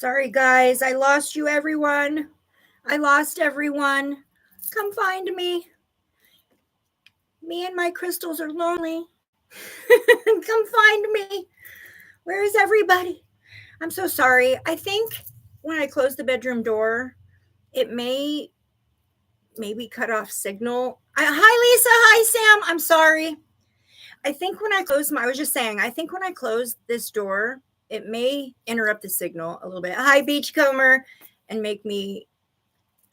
Sorry, guys. I lost you, everyone. I lost everyone. Come find me. Me and my crystals are lonely. Come find me. Where is everybody? I'm so sorry. I think when I close the bedroom door, it may maybe cut off signal. Hi, Lisa. Hi, Sam. I'm sorry. I think when I was just saying, I think when I close this door, it may interrupt the signal a little bit. Hi, Beachcomber, and make me,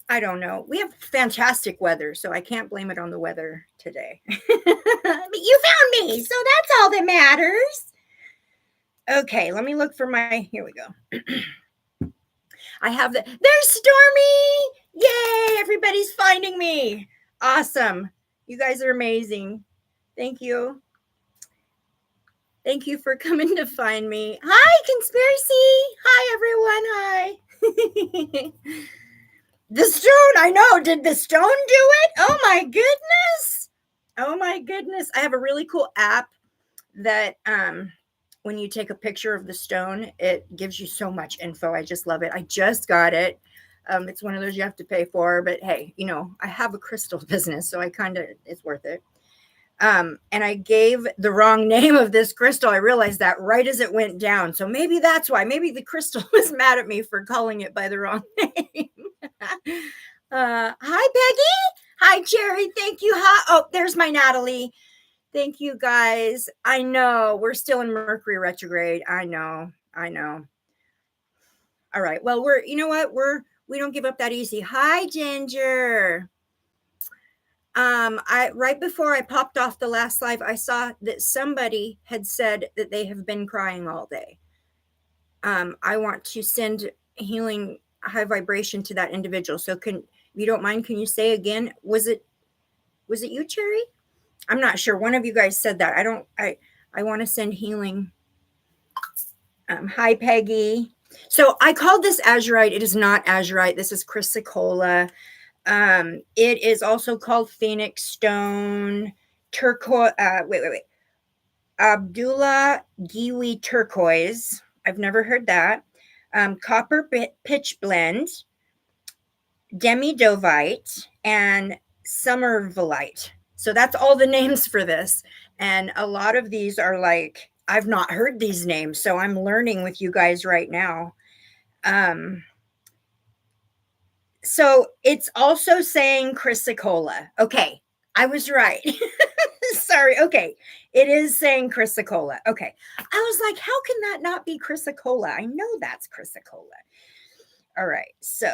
I don't know. We have fantastic weather, so I can't blame it on the weather today. But you found me, so that's all that matters. Okay, let me look for here we go. I have there's Stormy. Yay, everybody's finding me. Awesome. You guys are amazing. Thank you. Thank you for coming to find me. Hi, Conspiracy. Hi, everyone. Hi. The stone, I know. Did the stone do it? Oh, my goodness. Oh, my goodness. I have a really cool app that when you take a picture of the stone, it gives you so much info. I just love it. I just got it. It's one of those you have to pay for. But, hey, I have a crystal business, so it's worth it. And I gave the wrong name of this crystal. I realized that right as it went down. So maybe that's why. Maybe the crystal was mad at me for calling it by the wrong name. Hi, Peggy. Hi, Cherry. Thank you. Hi. Oh, there's my Natalie. Thank you, guys. I know we're still in Mercury retrograde. I know. All right. Well, we don't give up that easy. Hi, Ginger. Right before I popped off the last live, I saw that somebody had said that they have been crying all day. I want to send healing high vibration to that individual. So if you don't mind, can you say again? Was it you, Cherry? I'm not sure. One of you guys said that. I want to send healing. Hi, Peggy. So I called this azurite. It is not azurite. This is chrysocolla. It is also called phoenix stone, turquoise. Wait. Abdullah Giwi turquoise. I've never heard that. Copper pitch blend, demidovite, and summervalite. So that's all the names for this. And a lot of these are like, I've not heard these names, so I'm learning with you guys right now. So it's also saying chrysocolla. Okay, I was right. Sorry. Okay, it is saying chrysocolla. Okay, I was like, how can that not be chrysocolla? I know that's chrysocolla. All right, so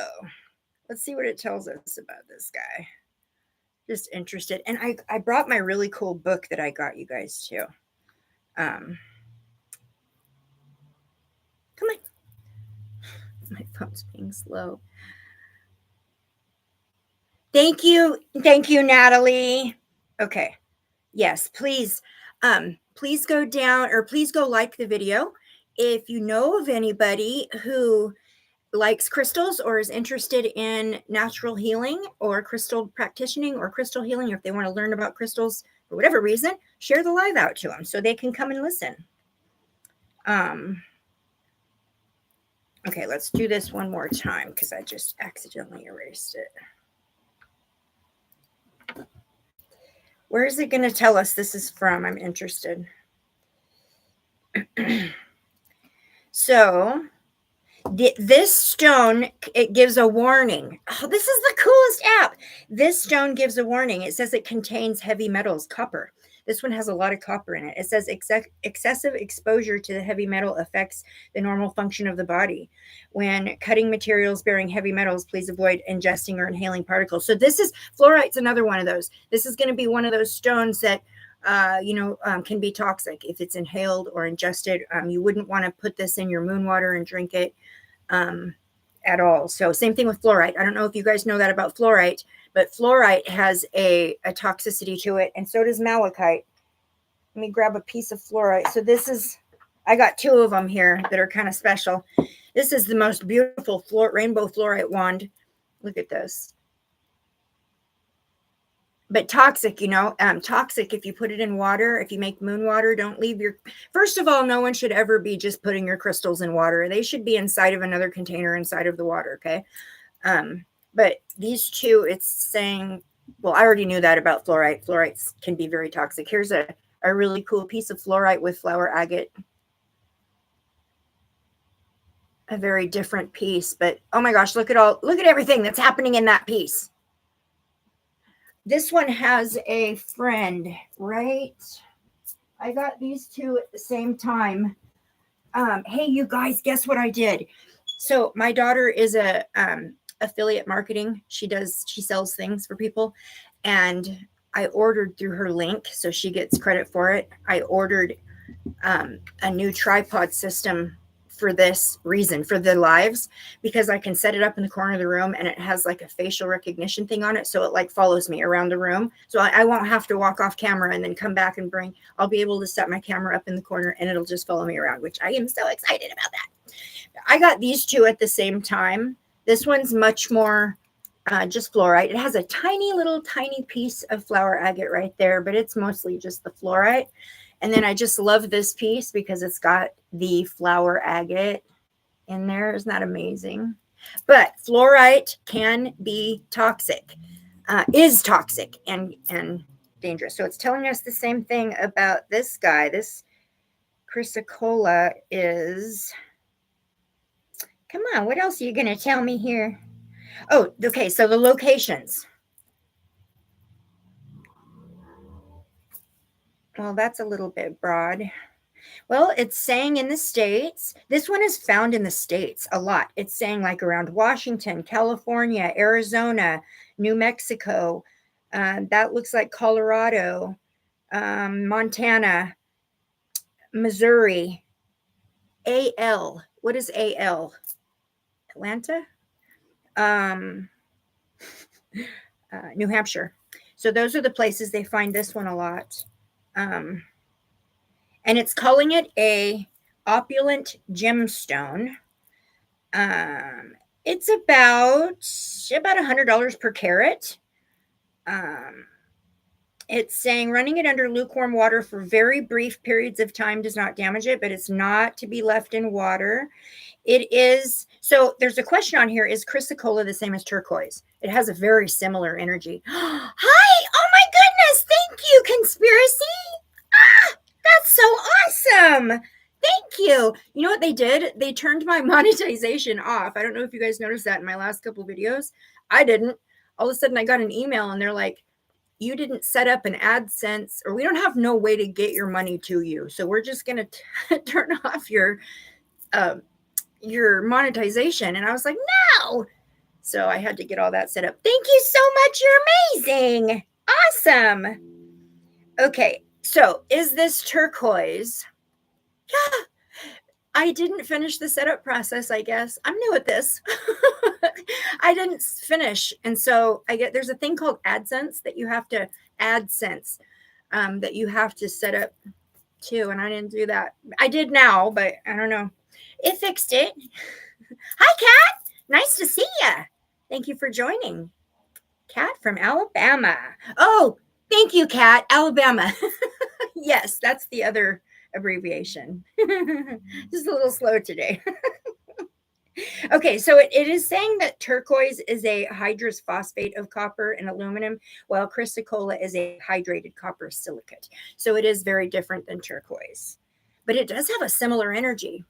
let's see what it tells us about this guy. Just interested. And I brought my really cool book that I got you guys too. Come on. My phone's being slow. Thank you, Natalie. Okay. Yes, please. Please go down, or please go like the video. If you know of anybody who likes crystals or is interested in natural healing or crystal practicing or crystal healing, or if they want to learn about crystals for whatever reason, share the live out to them so they can come and listen. Okay, let's do this one more time because I just accidentally erased it. Where is it going to tell us this is from? I'm interested. So this stone, it gives a warning. Oh, this is the coolest app. This stone gives a warning. It says it contains heavy metals, copper. This one has a lot of copper in it. It says excessive exposure to the heavy metal affects the normal function of the body. When cutting materials bearing heavy metals, please avoid ingesting or inhaling particles. So this is, fluorite's another one of those. This is going to be one of those stones that can be toxic if it's inhaled or ingested. You wouldn't want to put this in your moon water and drink it at all. So same thing with fluorite. I don't know if you guys know that about fluorite, but fluorite has a toxicity to it, and so does malachite. Let me grab a piece of fluorite. So I got two of them here that are kind of special. This is the most beautiful rainbow fluorite wand. Look at this. but toxic, toxic if you put it in water. If you make moon water, don't leave your, first of all, no one should ever be just putting your crystals in water. They should be inside of another container inside of the water. Okay. But these two, it's saying, well, I already knew that about fluorite. Fluorites can be very toxic. Here's a really cool piece of fluorite with flower agate. A very different piece, but oh my gosh, look at everything that's happening in that piece. This one has a friend, right? I got these two at the same time. Hey, you guys, guess what I did? So my daughter is a affiliate marketing. She sells things for people, and I ordered through her link, so she gets credit for it. I ordered a new tripod system for this reason, for the lives, because I can set it up in the corner of the room and it has like a facial recognition thing on it. So it like follows me around the room. So I won't have to walk off camera and then come back and I'll be able to set my camera up in the corner and it'll just follow me around, which I am so excited about that. I got these two at the same time. This one's much more just fluorite. It has a tiny piece of flower agate right there, but it's mostly just the fluorite. And then I just love this piece because it's got the flower agate in there. Isn't that amazing? But fluorite can be toxic, is toxic and dangerous. So it's telling us the same thing about this guy. This chrysocolla is, come on, what else are you going to tell me here? Oh, okay, so the locations. Well, that's a little bit broad. Well, it's saying in the States, this one is found in the States a lot. It's saying like around Washington, California, Arizona, New Mexico. That looks like Colorado, Montana, Missouri. AL. What is AL? Atlanta? New Hampshire. So those are the places they find this one a lot. And it's calling it a opulent gemstone. It's about $100 per carat. It's saying running it under lukewarm water for very brief periods of time does not damage it, but it's not to be left in water. It is, so there's a question on here, is chrysocolla the same as turquoise? It has a very similar energy. Hi, oh my goodness, thank you, Conspiracy. That's so awesome. Thank you. You know what they did? They turned my monetization off. I don't know if you guys noticed that in my last couple of videos. I didn't. All of a sudden I got an email and they're like, you didn't set up an AdSense, or we don't have no way to get your money to you. So we're just going to turn off your monetization. And I was like, no. So I had to get all that set up. Thank you so much. You're amazing. Awesome. Okay. So is this turquoise? Yeah. I didn't finish the setup process, I guess. I'm new at this. I didn't finish. And so there's a thing called AdSense that you have to that you have to set up too. And I didn't do that. I did now, but I don't know. It fixed it. Hi, Kat. Nice to see you. Thank you for joining. Kat from Alabama. Oh, thank you, Kat. Alabama. Yes, that's the other abbreviation. Just a little slow today. Okay, so it is saying that turquoise is a hydrous phosphate of copper and aluminum, while chrysocolla is a hydrated copper silicate. So it is very different than turquoise, but it does have a similar energy.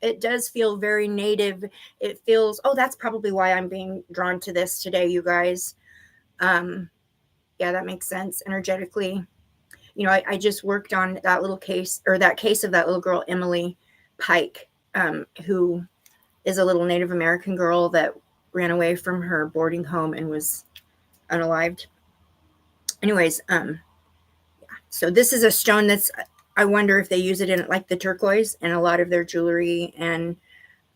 It does feel very native. It feels, oh, that's probably why I'm being drawn to this today, you guys. Yeah, that makes sense energetically. You know, I just worked on that little case, or that case of that little girl, Emily Pike, who is a little Native American girl that ran away from her boarding home and was unalived. Anyways, so this is a stone that's, I wonder if they use it in like the turquoise and a lot of their jewelry and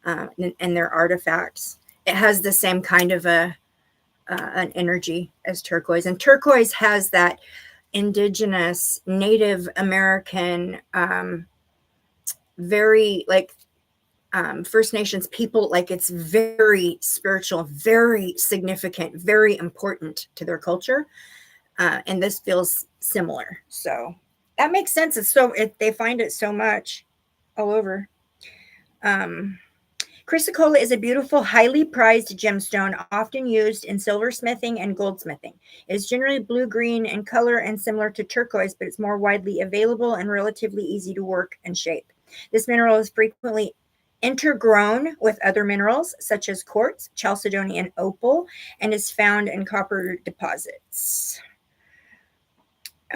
their artifacts. It has the same kind of an energy as turquoise, and turquoise has that indigenous Native American, very like First Nations people, like it's very spiritual, very significant, very important to their culture. And this feels similar. So that makes sense. They find it so much all over. Chrysocolla is a beautiful, highly prized gemstone, often used in silversmithing and goldsmithing. It is generally blue-green in color and similar to turquoise, but it's more widely available and relatively easy to work and shape. This mineral is frequently intergrown with other minerals, such as quartz, chalcedony, and opal, and is found in copper deposits.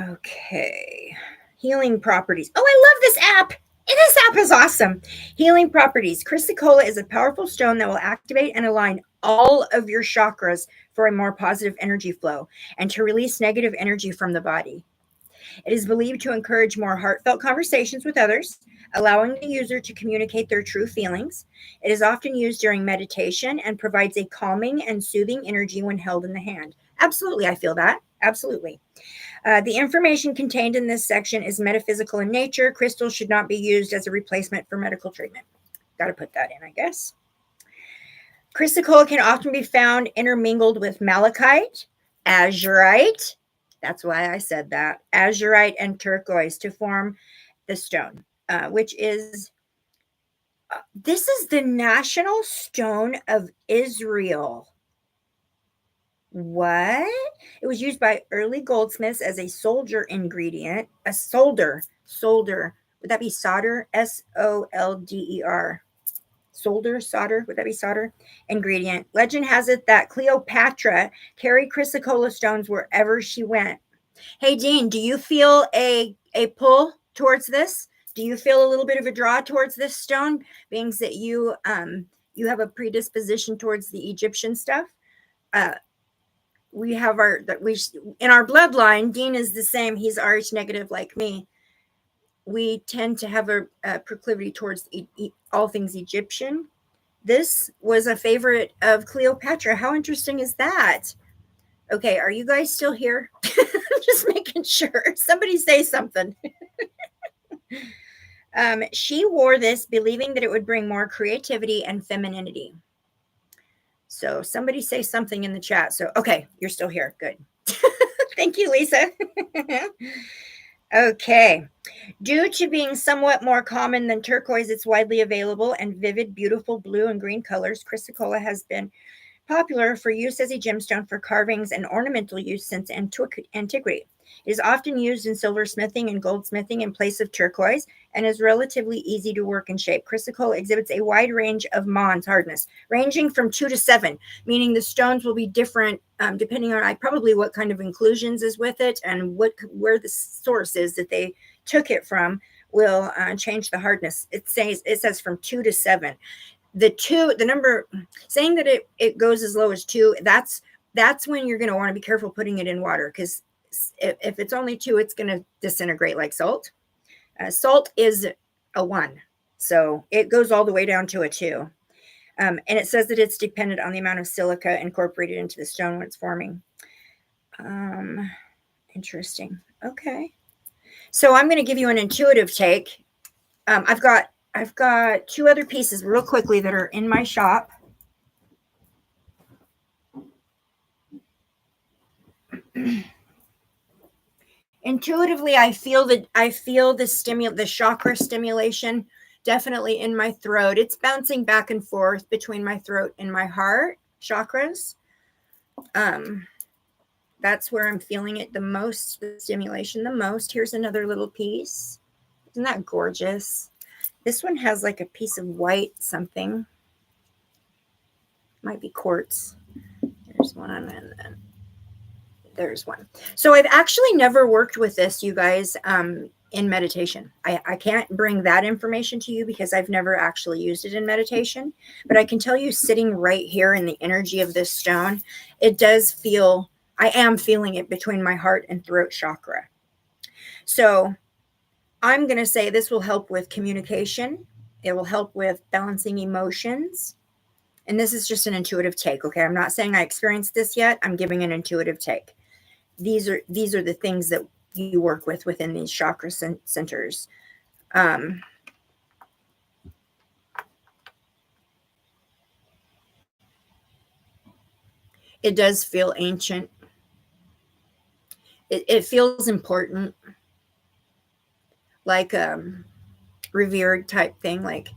Okay. Healing properties. Oh, I love this app. This app is awesome. Healing properties. Chrysocolla is a powerful stone that will activate and align all of your chakras for a more positive energy flow and to release negative energy from the body. It is believed to encourage more heartfelt conversations with others, allowing the user to communicate their true feelings. It is often used during meditation and provides a calming and soothing energy when held in the hand. Absolutely, I feel that. Absolutely. The information contained in this section is metaphysical in nature. Crystals should not be used as a replacement for medical treatment. Got to put that in, I guess. Chrysocolla can often be found intermingled with malachite, azurite. That's why I said that. Azurite and turquoise to form the stone, which is this is the national stone of Israel. What? It was used by early goldsmiths as a solder ingredient. A solder. Would that be solder? Solder. Solder. Would that be solder? Ingredient. Legend has it that Cleopatra carried chrysocolla stones wherever she went. Hey, Dean, do you feel a pull towards this? Do you feel a little bit of a draw towards this stone, being that you have a predisposition towards the Egyptian stuff? We have in our bloodline, Dean is the same. He's RH negative like me. We tend to have a proclivity towards all things Egyptian. This was a favorite of Cleopatra. How interesting is that? Okay, are you guys still here? Just making sure. Somebody say something. She wore this believing that it would bring more creativity and femininity. So somebody say something in the chat. So, okay, you're still here. Good. Thank you, Lisa. Okay. Due to being somewhat more common than turquoise, it's widely available and vivid, beautiful blue and green colors. Chrysocolla has been popular for use as a gemstone for carvings and ornamental use since antiquity. It is often used in silversmithing and goldsmithing in place of turquoise and is relatively easy to work and shape. Chrysocolla exhibits a wide range of Mons hardness, ranging from 2 to 7, meaning the stones will be different depending on probably what kind of inclusions is with it and where the source is that they took it from will change the hardness. It says from 2 to 7. The number saying that it goes as low as 2, that's when you're going to want to be careful putting it in water, because if it's only 2, it's going to disintegrate like salt. Salt is a 1, so it goes all the way down to a 2. And it says that it's dependent on the amount of silica incorporated into the stone when it's forming. Interesting. Okay, so I'm going to give you an intuitive take. I've got 2 other pieces real quickly that are in my shop. Intuitively, I feel the chakra stimulation definitely in my throat. It's bouncing back and forth between my throat and my heart chakras. That's where I'm feeling it the most, the stimulation the most. Here's another little piece. Isn't that gorgeous? This one has like a piece of white something. Might be quartz. There's one on it. There's one. So I've actually never worked with this, you guys, in meditation. I can't bring that information to you because I've never actually used it in meditation, but I can tell you sitting right here in the energy of this stone, it does feel, I am feeling it between my heart and throat chakra. So I'm going to say this will help with communication. It will help with balancing emotions. And this is just an intuitive take. Okay. I'm not saying I experienced this yet. I'm giving an intuitive take. These are the things that you work with within these chakra centers. It does feel ancient. it feels important, like revered type thing. Like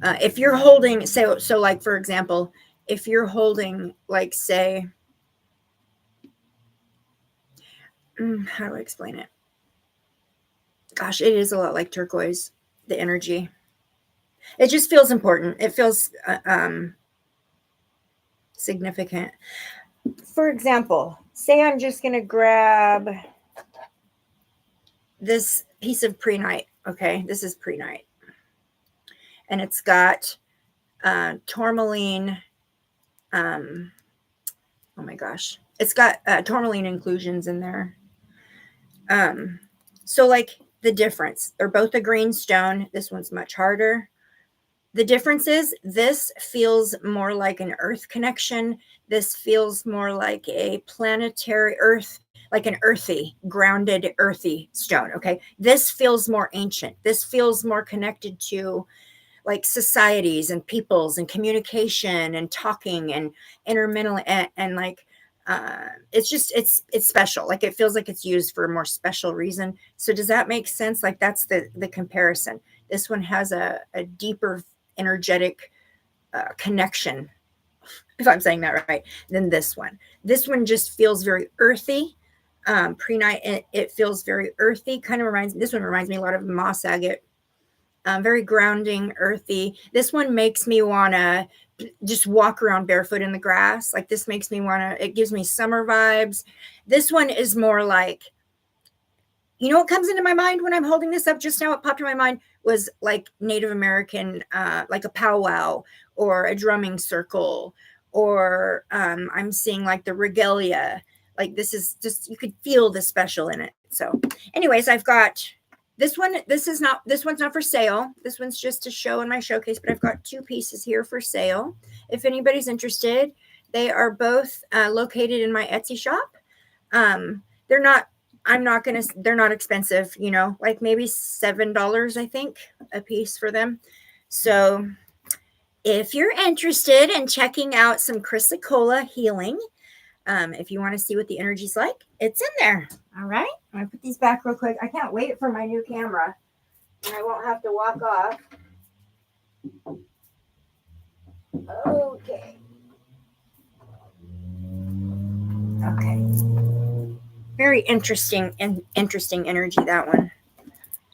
if you're holding, so like for example, if you're holding, like, say, how do I explain it? Gosh, it is a lot like turquoise, the energy. It just feels important. It feels significant. For example, say I'm just going to grab this piece of prehnite. Okay, this is prehnite. And it's got tourmaline. Oh my gosh. It's got tourmaline inclusions in there. So like the difference, they're both a green stone. This one's much harder. The difference is this feels more like an earth connection. This feels more like a planetary earth, like an earthy, grounded, earthy stone. Okay. This feels more ancient. This feels more connected to like societies and peoples and communication and talking and intermental and like it's just it's special. Like it feels like it's used for a more special reason. So does that make sense? Like that's the comparison. This one has a deeper energetic connection, if I'm saying that right, than this one. This one just feels very earthy. Prehnite, it feels very earthy. Kind of this one reminds me a lot of moss agate. Very grounding, earthy. This one makes me want to just walk around barefoot in the grass. Like this makes me want to, it gives me summer vibes. This one is more like, you know what comes into my mind when I'm holding this up? Just now it popped in my mind was like Native American, like a powwow or a drumming circle, or I'm seeing like the regalia. Like this is just, you could feel the special in it. So anyways, I've got this one. This one's not for sale. This one's just to show in my showcase, but I've got 2 pieces here for sale. If anybody's interested, they are both located in my Etsy shop. They're not expensive, you know, like maybe $7, I think, a piece for them. So if you're interested in checking out some chrysocolla healing, if you want to see what the energy's like, it's in there. All right. I'm going to put these back real quick. I can't wait for my new camera and I won't have to walk off. Okay. Okay. Very interesting energy, that one.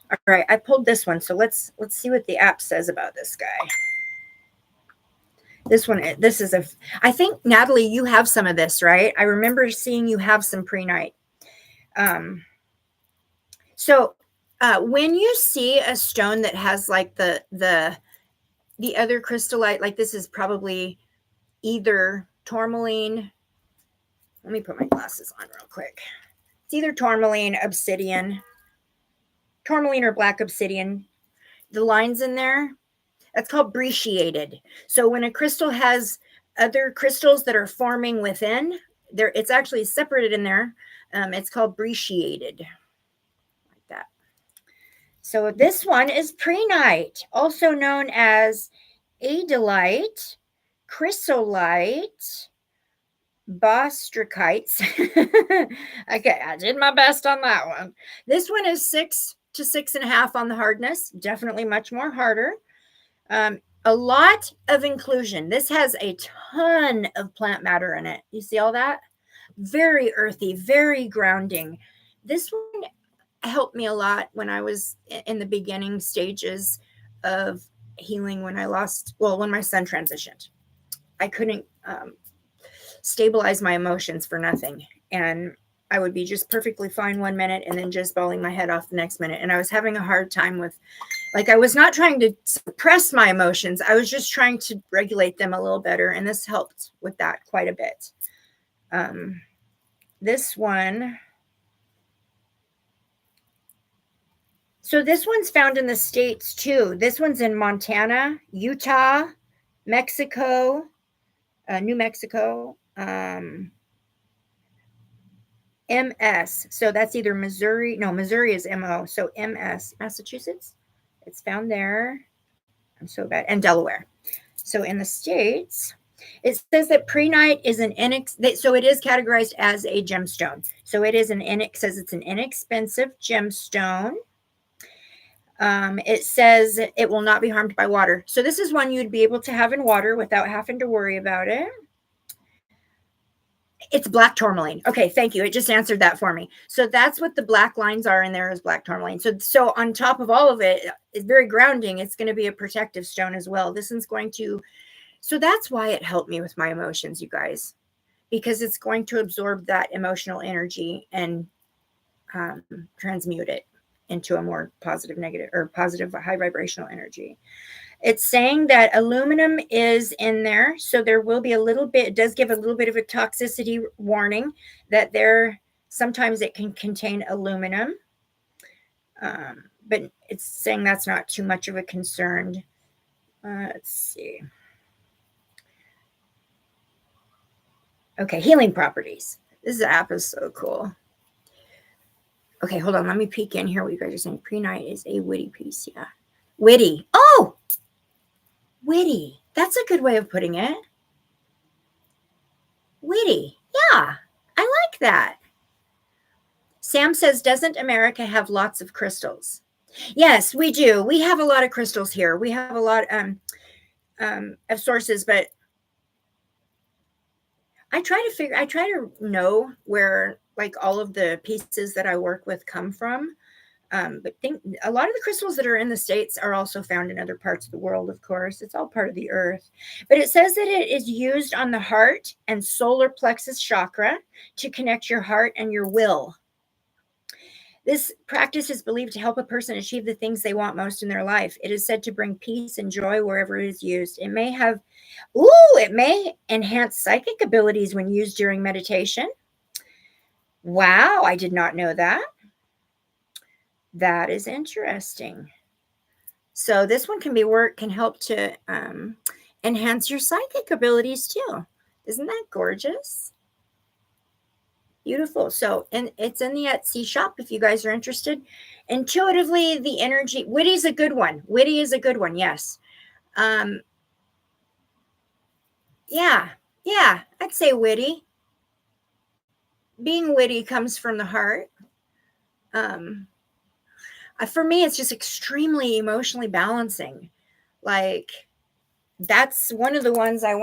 All right, I pulled this one, so let's see what the app says about this guy. This one, this is I think, Natalie, you have some of this, right? I remember seeing you have some prehnite. So when you see a stone that has like the other crystallite, like this is probably either tourmaline. Let me put my glasses on real quick. It's either tourmaline, obsidian, tourmaline or black obsidian. The lines in there, that's called brecciated. So when a crystal has other crystals that are forming within there, it's actually separated in there. It's called brecciated, like that. So this one is prehnite, also known as adellite, chrysolite, bostrichites. Okay, I did my best on that one. This one is 6 to 6.5 on the hardness, definitely much more harder. A lot of inclusion. This has a ton of plant matter in it. You see all that? Very earthy, very grounding. This one helped me a lot when I was in the beginning stages of healing when my son transitioned. I couldn't stabilize my emotions for nothing. And I would be just perfectly fine 1 minute and then just bawling my head off the next minute. And I was having a hard time with, like, I was not trying to suppress my emotions. I was just trying to regulate them a little better. And this helped with that quite a bit. This one. So this one's found in the States too. This one's in Montana, Utah, Mexico, New Mexico, MS. So that's either Missouri. No, Missouri is MO. So MS, Massachusetts. It's found there. I'm so bad. And Delaware. So in the States. It says that prehnite is so it is categorized as a gemstone. So it is says it's an inexpensive gemstone. It says it will not be harmed by water. So this is one you'd be able to have in water without having to worry about it. It's black tourmaline. Okay, thank you. It just answered that for me. So that's what the black lines are in there is black tourmaline. So on top of all of it, it's very grounding. It's going to be a protective stone as well. This one's going to, so that's why it helped me with my emotions, you guys, because it's going to absorb that emotional energy and transmute it into a more positive, negative, or positive, high vibrational energy. It's saying that aluminum is in there. So there will be a little bit, it does give a little bit of a toxicity warning that sometimes it can contain aluminum. But it's saying that's not too much of a concern. Let's see. Okay, healing properties. This app is so cool. Okay, hold on. Let me peek in here what you guys are saying. Prehnite is a witty piece. Yeah. Witty. Oh! Witty. That's a good way of putting it. Witty. Yeah, I like that. Sam says, doesn't America have lots of crystals? Yes, we do. We have a lot of crystals here. We have a lot of sources, but I try to know where like all of the pieces that I work with come from. But a lot of the crystals that are in the States are also found in other parts of the world, of course. It's all part of the earth. But it says that it is used on the heart and solar plexus chakra to connect your heart and your will. This practice is believed to help a person achieve the things they want most in their life. It is said to bring peace and joy wherever it is used. It may enhance psychic abilities when used during meditation. Wow, I did not know that. That is interesting. So this one can help to enhance your psychic abilities too. Isn't that gorgeous? Beautiful. So, and it's in the Etsy shop if you guys are interested. Intuitively, the energy, Witty is a good one. Witty is a good one. Yes. Yeah, I'd say witty. Being witty comes from the heart. For me, it's just extremely emotionally balancing. Like, that's one of the ones I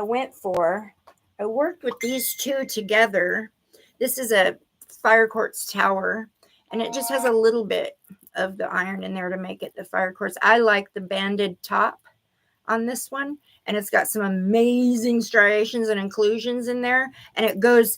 went for. I worked with these two together. This is a fire quartz tower, and it just has a little bit of the iron in there to make it the fire quartz. I like the banded top on this one, and it's got some amazing striations and inclusions in there, and it goes,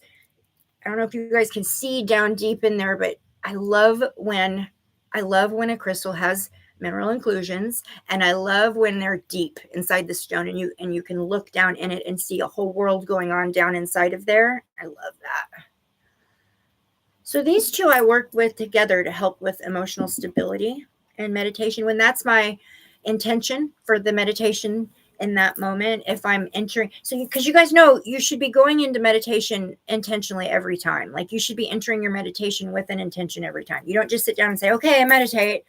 I don't know if you guys can see down deep in there, but I love when a crystal has mineral inclusions, and I love when they're deep inside the stone, and you can look down in it and see a whole world going on down inside of there. I love that. So these two I work with together to help with emotional stability and meditation. When that's my intention for the meditation in that moment, if I'm entering, so because you guys know you should be going into meditation intentionally every time. Like, you should be entering your meditation with an intention every time. You don't just sit down and say, okay, I meditate.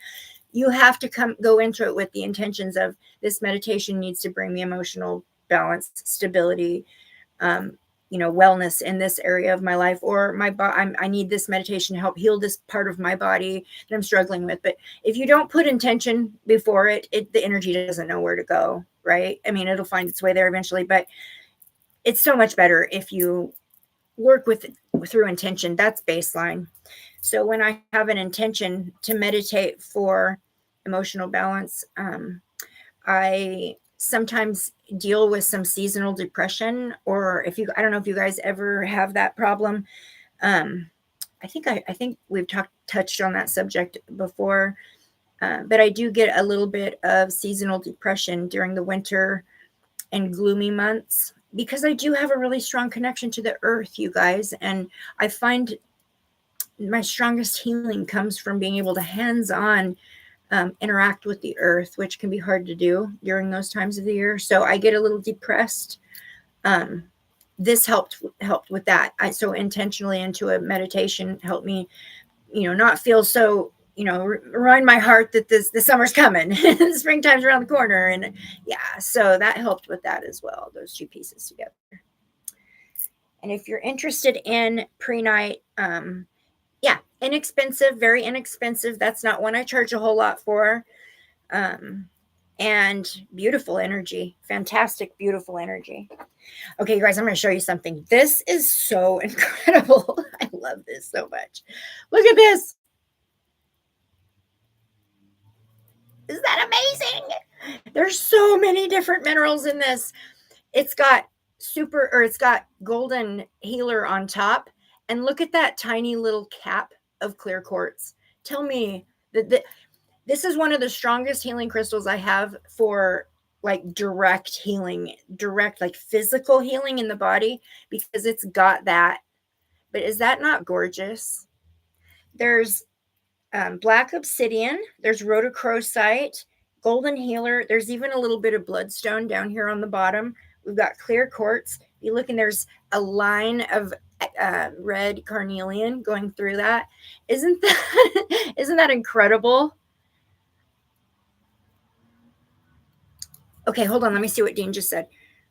You have to go into it with the intentions of, this meditation needs to bring me emotional balance, stability, wellness in this area of my life, or I need this meditation to help heal this part of my body that I'm struggling with. But if you don't put intention before it, the energy doesn't know where to go, right? I mean, it'll find its way there eventually, but it's so much better if you work through intention. That's baseline. So when I have an intention to meditate for emotional balance, I sometimes deal with some seasonal depression, or I don't know if you guys ever have that problem. I think we've touched on that subject before, but I do get a little bit of seasonal depression during the winter and gloomy months, because I do have a really strong connection to the earth, you guys. And I find my strongest healing comes from being able to hands-on interact with the earth, which can be hard to do during those times of the year. So I get a little depressed. This helped with that. So intentionally into a meditation helped me, not feel so remind my heart that the summer's coming, springtime's around the corner. And yeah, so that helped with that as well, those two pieces together. And if you're interested in Pre-Night, yeah, inexpensive, very inexpensive. That's not one I charge a whole lot for. And beautiful energy, fantastic, beautiful energy. Okay, you guys, I'm going to show you something. This is so incredible. I love this so much. Look at this. Isn't that amazing? There's so many different minerals in this. It's got golden healer on top. And look at that tiny little cap of clear quartz. Tell me that this is one of the strongest healing crystals I have for like direct healing, like physical healing in the body, because it's got that. But is that not gorgeous? There's black obsidian, there's rhodochrosite, golden healer. There's even a little bit of bloodstone down here on the bottom. We've got clear quartz. You look, and there's a line of red carnelian going through that. Isn't that incredible? Okay, hold on. Let me see what Dean just said.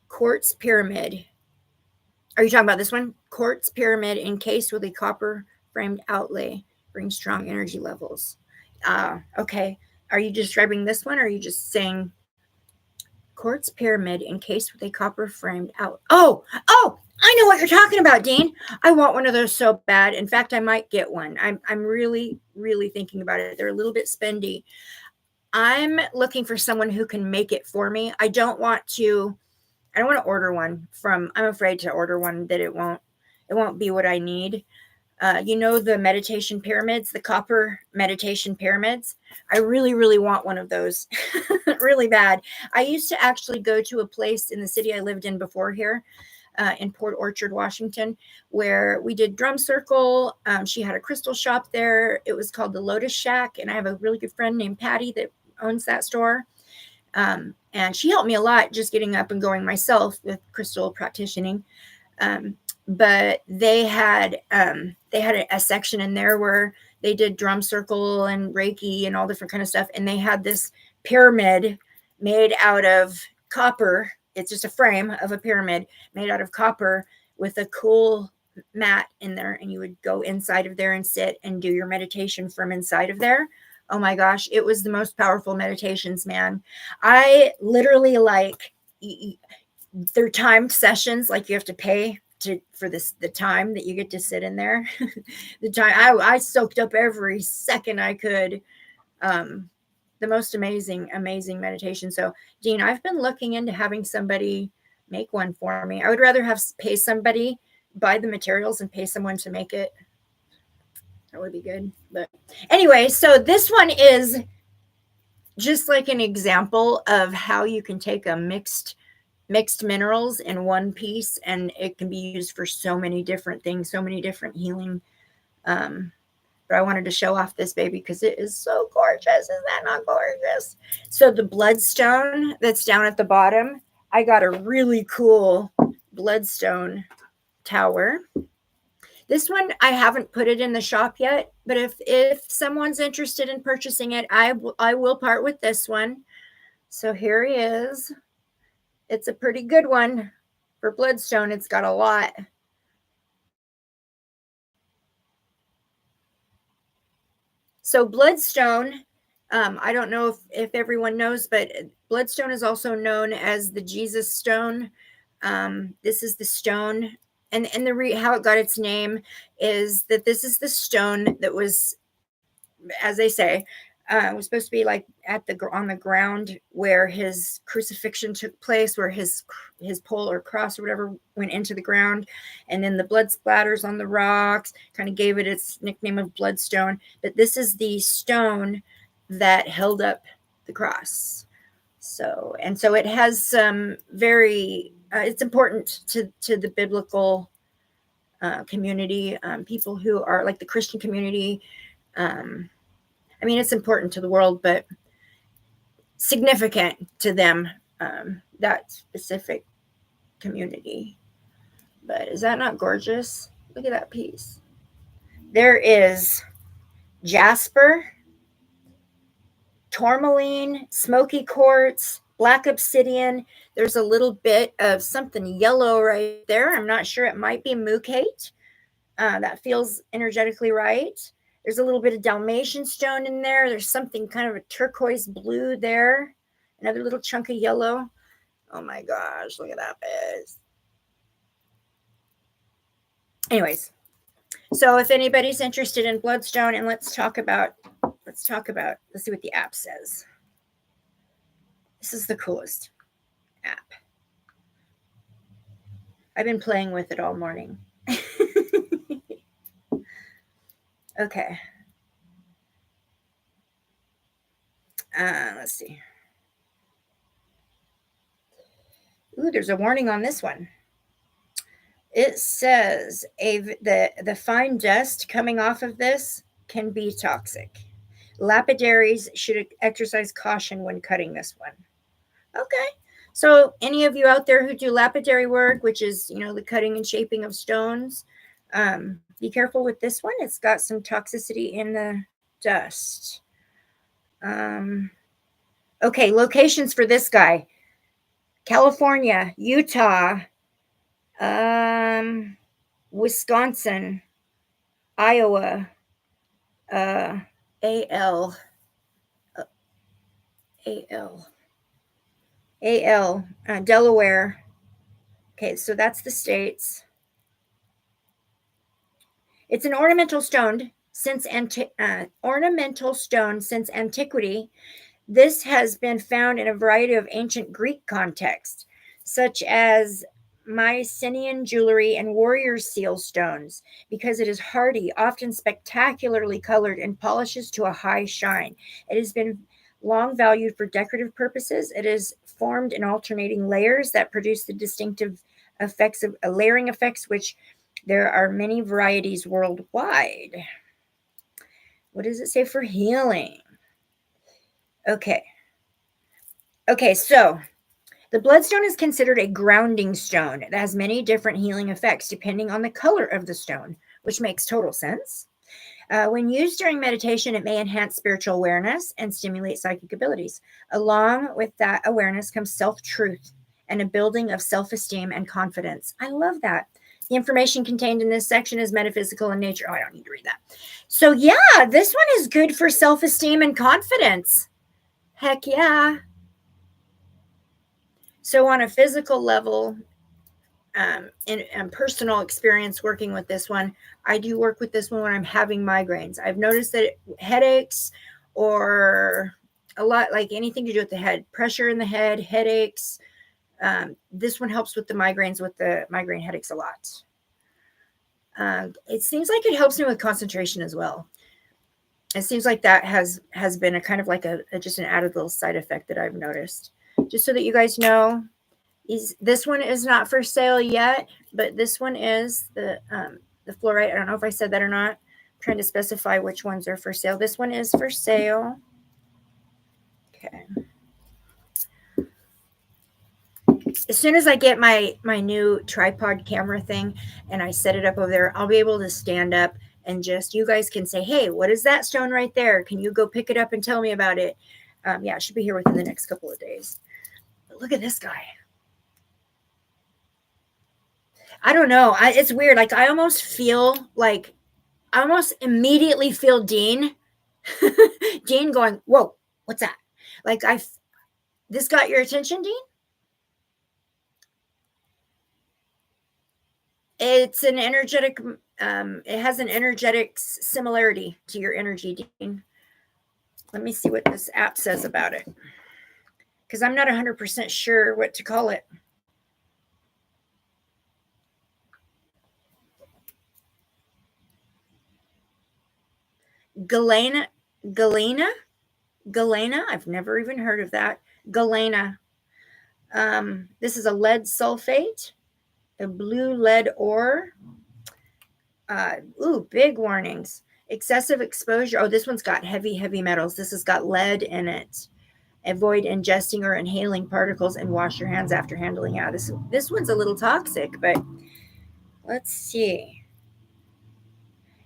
Quartz pyramid. Are you talking about this one? Quartz pyramid encased with a copper framed outlay brings strong energy levels. Okay. Are you describing this one, or are you just saying quartz pyramid encased with a copper framed out? Oh, I know what you're talking about, Dean. I want one of those so bad. In fact, I might get one. I'm really, really thinking about it. They're a little bit spendy. I'm looking for someone who can make it for me. I don't want to order one I'm afraid to order one that it won't be what I need. The meditation pyramids, the copper meditation pyramids. I really, really want one of those really bad. I used to actually go to a place in the city I lived in before here, in Port Orchard, Washington, where we did drum circle. She had a crystal shop there. It was called the Lotus Shack. And I have a really good friend named Patty that owns that store. And she helped me a lot just getting up and going myself with crystal practicing. But they had a section in there where they did drum circle and Reiki and all different kind of stuff. And they had this pyramid made out of copper. It's just a frame of a pyramid made out of copper with a cool mat in there. And you would go inside of there and sit and do your meditation from inside of there. Oh my gosh, it was the most powerful meditations, man. I literally they're timed sessions, like you have to pay for the time that you get to sit in there. The time I soaked up every second I could. The most amazing meditation. So, Dean, I've been looking into having somebody make one for me. I would rather pay somebody, buy the materials, and pay someone to make it. That would be good. But anyway, so this one is just like an example of how you can take a mixed minerals in one piece, and it can be used for so many different things, so many different healing. But I wanted to show off this baby because it is so gorgeous. Is that not gorgeous? So the bloodstone that's down at the bottom, I got a really cool bloodstone tower. This one, I haven't put it in the shop yet, but if someone's interested in purchasing it, I will part with this one. So here he is. It's a pretty good one for bloodstone. It's got a lot. So bloodstone, I don't know if everyone knows, but bloodstone is also known as the Jesus stone. This is the stone. And how it got its name is that this is the stone that was, as they say, was supposed to be like on the ground where his crucifixion took place, where his pole or cross or whatever went into the ground, and then the blood splatters on the rocks kind of gave it its nickname of bloodstone. But this is the stone that held up the cross. So it has some very it's important to the biblical community, people who are like the Christian community. I mean, it's important to the world, but significant to them, that specific community. But is that not gorgeous? Look at that piece. There is jasper, tourmaline, smoky quartz, black obsidian. There's a little bit of something yellow right there. I'm not sure. It might be mookaite. That feels energetically right. There's a little bit of Dalmatian stone in there. There's something kind of a turquoise blue there. Another little chunk of yellow. Oh my gosh, look at that face. Anyways, so if anybody's interested in bloodstone, and let's see what the app says. This is the coolest app. I've been playing with it all morning. Okay. Let's see. Ooh, there's a warning on this one. It says the fine dust coming off of this can be toxic. Lapidaries should exercise caution when cutting this one. Okay. So any of you out there who do lapidary work, which is, the cutting and shaping of stones, be careful with this one. It's got some toxicity in the dust. Okay, locations for this guy. California, Utah, Wisconsin, Iowa, Delaware. Okay, so that's the states. It's an ornamental stone since antiquity. This has been found in a variety of ancient Greek contexts, such as Mycenaean jewelry and warrior seal stones, because it is hardy, often spectacularly colored, and polishes to a high shine. It has been long valued for decorative purposes. It is formed in alternating layers that produce the distinctive effects of layering effects, which there are many varieties worldwide. What does it say for healing? Okay, so the bloodstone is considered a grounding stone. It has many different healing effects depending on the color of the stone, which makes total sense. When used during meditation, it may enhance spiritual awareness and stimulate psychic abilities. Along with that awareness comes self-truth and a building of self-esteem and confidence. I love that. The information contained in this section is metaphysical in nature. Oh, I don't need to read that. So yeah, this one is good for self-esteem and confidence. Heck yeah. So on a physical level, in personal experience working with this one, I do work with this one when I'm having migraines. I've noticed that headaches, or a lot, like anything to do with the head, pressure in the head, headaches, this one helps with the migraines, with the migraine headaches a lot. It seems like it helps me with concentration as well. It seems like that has been a kind of like just an added little side effect that I've noticed. Just so that you guys know, this one is not for sale yet, but this one is the fluorite. I don't know if I said that or not. I'm trying to specify which ones are for sale. This one is for sale. Okay. As soon as I get my new tripod camera thing and I set it up over there, I'll be able to stand up and just, you guys can say, hey, what is that stone right there? Can you go pick it up and tell me about it? Yeah, it should be here within the next couple of days. But look at this guy. I don't know. It's weird. Like I almost immediately feel Dean, Dean going, whoa, what's that? Like this got your attention, Dean? It's an energetic, it has an energetic similarity to your energy, Dean. Let me see what this app says about it, because I'm not 100% sure what to call it. Galena. I've never even heard of that. Galena. This is a lead sulfate, a blue lead ore. Big warnings. Excessive exposure. Oh, this one's got heavy metals. This has got lead in it. Avoid ingesting or inhaling particles and wash your hands after handling out. This one's a little toxic, but let's see.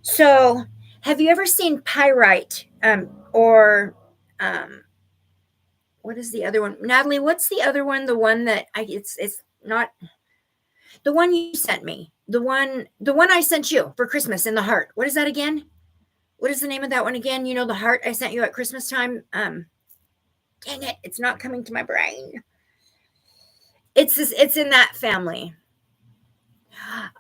So have you ever seen pyrite or what is the other one? Natalie, what's the other one? The one that it's not the one you sent me. The one I sent you for Christmas in the heart. What is that again? What is the name of that one again? You know, the heart I sent you at Christmas time. Dang it, it's not coming to my brain. It's in that family.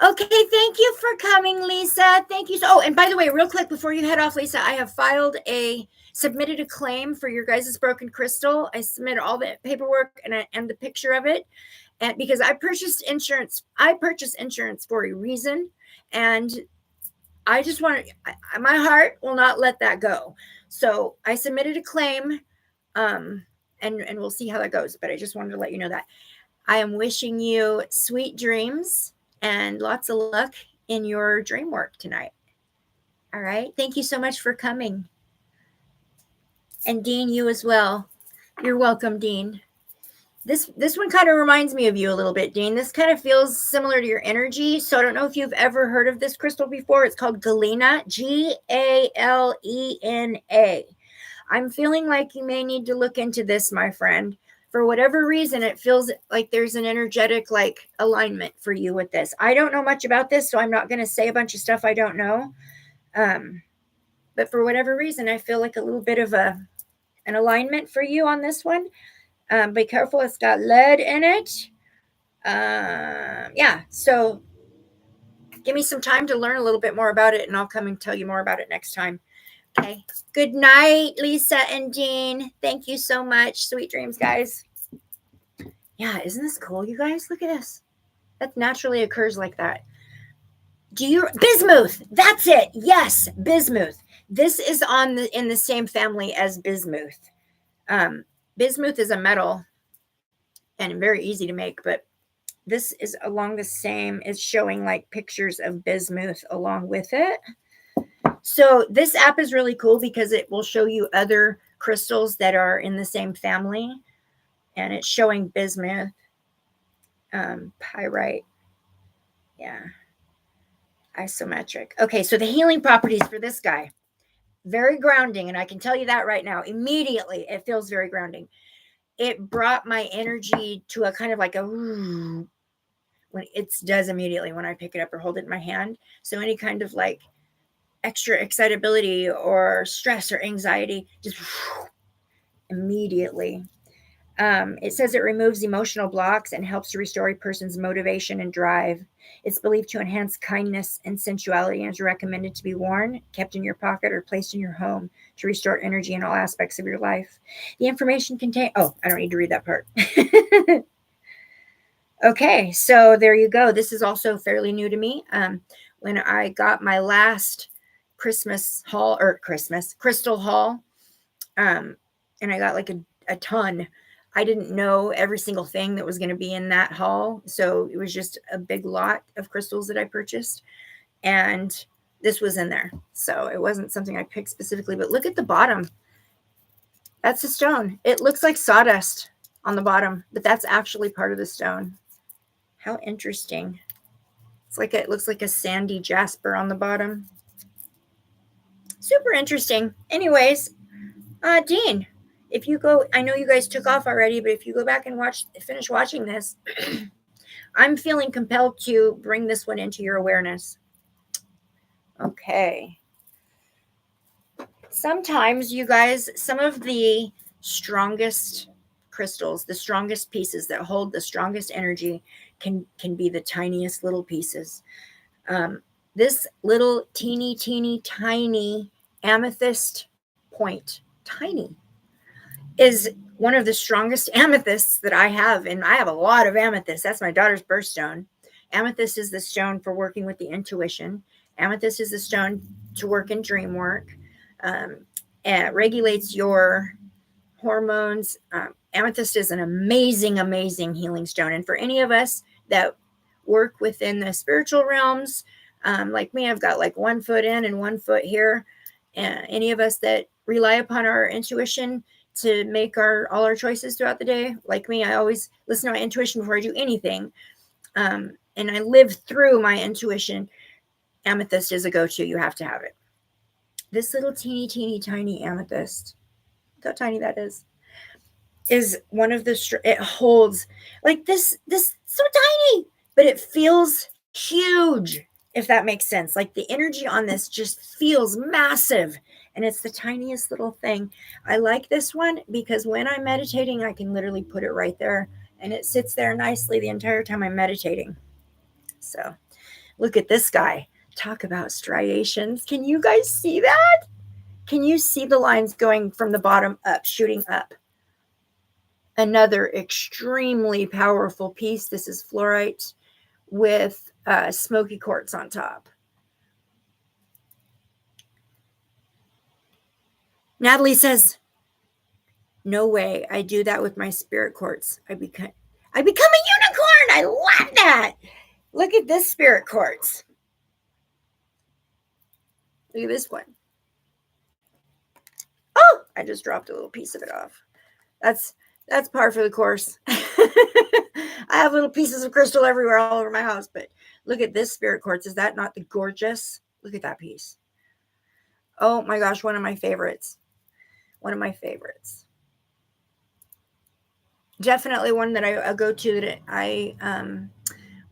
Okay, thank you for coming, Lisa. Thank you. Oh, and by the way, real quick before you head off, Lisa, I have submitted a claim for your guys' broken crystal. I submitted all the paperwork and the picture of it. And because I purchased insurance for a reason. And I just want to, my heart will not let that go. So I submitted a claim, and we'll see how that goes. But I just wanted to let you know that. I am wishing you sweet dreams and lots of luck in your dream work tonight. All right. Thank you so much for coming. And Dean, you as well. You're welcome, Dean. This one kind of reminds me of you a little bit, Dean. This kind of feels similar to your energy. So I don't know if you've ever heard of this crystal before. It's called Galena, Galena. I'm feeling like you may need to look into this, my friend. For whatever reason, it feels like there's an energetic like alignment for you with this. I don't know much about this, so I'm not going to say a bunch of stuff I don't know. But for whatever reason, I feel like a little bit of an alignment for you on this one. Be careful, it's got lead in it. Yeah, so give me some time to learn a little bit more about it, and I'll come and tell you more about it next time. Okay. Good night, Lisa and Dean. Thank you so much. Sweet dreams, guys. Yeah, isn't this cool, you guys? Look at this. That naturally occurs like that. Bismuth? That's it. Yes, bismuth. This is in the same family as bismuth. Bismuth is a metal and very easy to make, but this is along the same. It's showing like pictures of bismuth along with it. So this app is really cool because it will show you other crystals that are in the same family. And it's showing bismuth, pyrite. Yeah. Isometric. Okay, so the healing properties for this guy. Very grounding. And I can tell you that right now. Immediately, it feels very grounding. It brought my energy to a kind of like a when it does immediately when I pick it up or hold it in my hand. So any kind of like extra excitability or stress or anxiety, just immediately. It says it removes emotional blocks and helps to restore a person's motivation and drive. It's believed to enhance kindness and sensuality and is recommended to be worn, kept in your pocket, or placed in your home to restore energy in all aspects of your life. The information contains... Oh, I don't need to read that part. Okay, so there you go. This is also fairly new to me. When I got my last crystal haul, and I got like a ton. I didn't know every single thing that was going to be in that haul. So it was just a big lot of crystals that I purchased. And this was in there. So it wasn't something I picked specifically, but look at the bottom. That's a stone. It looks like sawdust on the bottom, but that's actually part of the stone. How interesting. It looks like a sandy jasper on the bottom. Super interesting. Anyways, Dean, if you go, I know you guys took off already, but if you go back and finish watching this, I'm feeling compelled to bring this one into your awareness. Okay. Sometimes, you guys, some of the strongest crystals, the strongest pieces that hold the strongest energy can be the tiniest little pieces. This little teeny tiny amethyst point, tiny, is one of the strongest amethysts that I have. And I have a lot of amethysts. That's my daughter's birthstone. Amethyst is the stone for working with the intuition. Amethyst is the stone to work in dream work. And it regulates your hormones. Amethyst is an amazing healing stone. And for any of us that work within the spiritual realms, like me, I've got like 1 foot in and 1 foot here. And any of us that rely upon our intuition to make all our choices throughout the day, like me, I always listen to my intuition before I do anything. And I live through my intuition. Amethyst is a go-to. You have to have it. This little teeny tiny amethyst. Look how tiny that is. is one of the, it holds like this so tiny, but it feels huge, if that makes sense. Like the energy on this just feels massive, and it's the tiniest little thing. I like this one because when I'm meditating, I can literally put it right there, and it sits there nicely the entire time I'm meditating. So look at this guy. Talk about striations. Can you guys see that? Can you see the lines going from the bottom up, shooting up? Another extremely powerful piece. This is fluorite with smoky quartz on top. Natalie says, no way. I do that with my spirit quartz. I become a unicorn. I love that. Look at this spirit quartz. Look at this one. Oh, I just dropped a little piece of it off. That's par for the course. I have little pieces of crystal everywhere, all over my house, but look at this spirit quartz. Is that not the gorgeous? Look at that piece. Oh my gosh, one of my favorites. One of my favorites. Definitely one that I go to, that I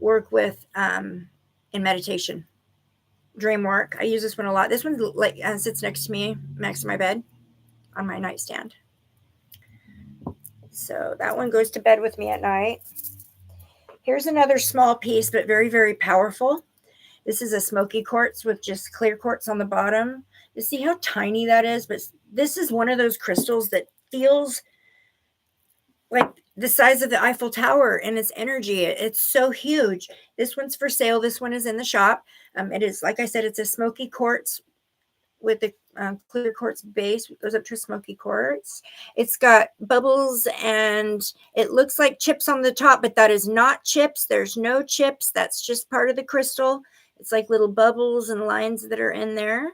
work with in meditation, dream work. I use this one a lot. This one like sits next to me, next to my bed on my nightstand. So that one goes to bed with me at night. Here's another small piece, but very, very powerful. This is a smoky quartz with just clear quartz on the bottom. You see how tiny that is? But this is one of those crystals that feels like the size of the Eiffel Tower in its energy. It's so huge. This one's for sale. This one is in the shop. It is, like I said, it's a smoky quartz with the clear quartz base. It goes up to a smoky quartz. It's got bubbles and it looks like chips on the top, but that is not chips. There's no chips. That's just part of the crystal. It's like little bubbles and lines that are in there.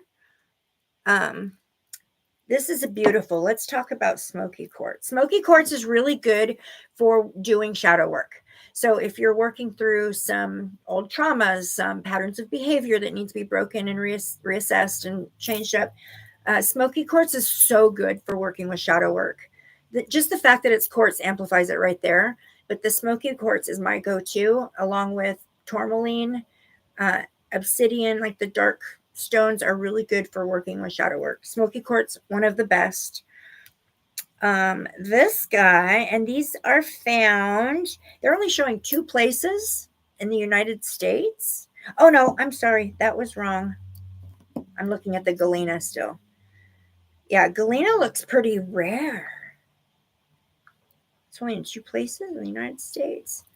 This is a beautiful. Let's talk about smoky quartz. Smoky quartz is really good for doing shadow work. So if you're working through some old traumas, some patterns of behavior that need to be broken and reassessed and changed up, smoky quartz is so good for working with shadow work. Just the fact that it's quartz amplifies it right there. But the smoky quartz is my go-to, along with tourmaline, obsidian, like the dark stones are really good for working with shadow work. Smoky quartz, one of the best. This guy, and these are found, they're only showing 2 places in the United States. Oh no, I'm sorry, that was wrong. I'm looking at the galena still. Yeah, galena looks pretty rare. It's only in 2 places in the United States.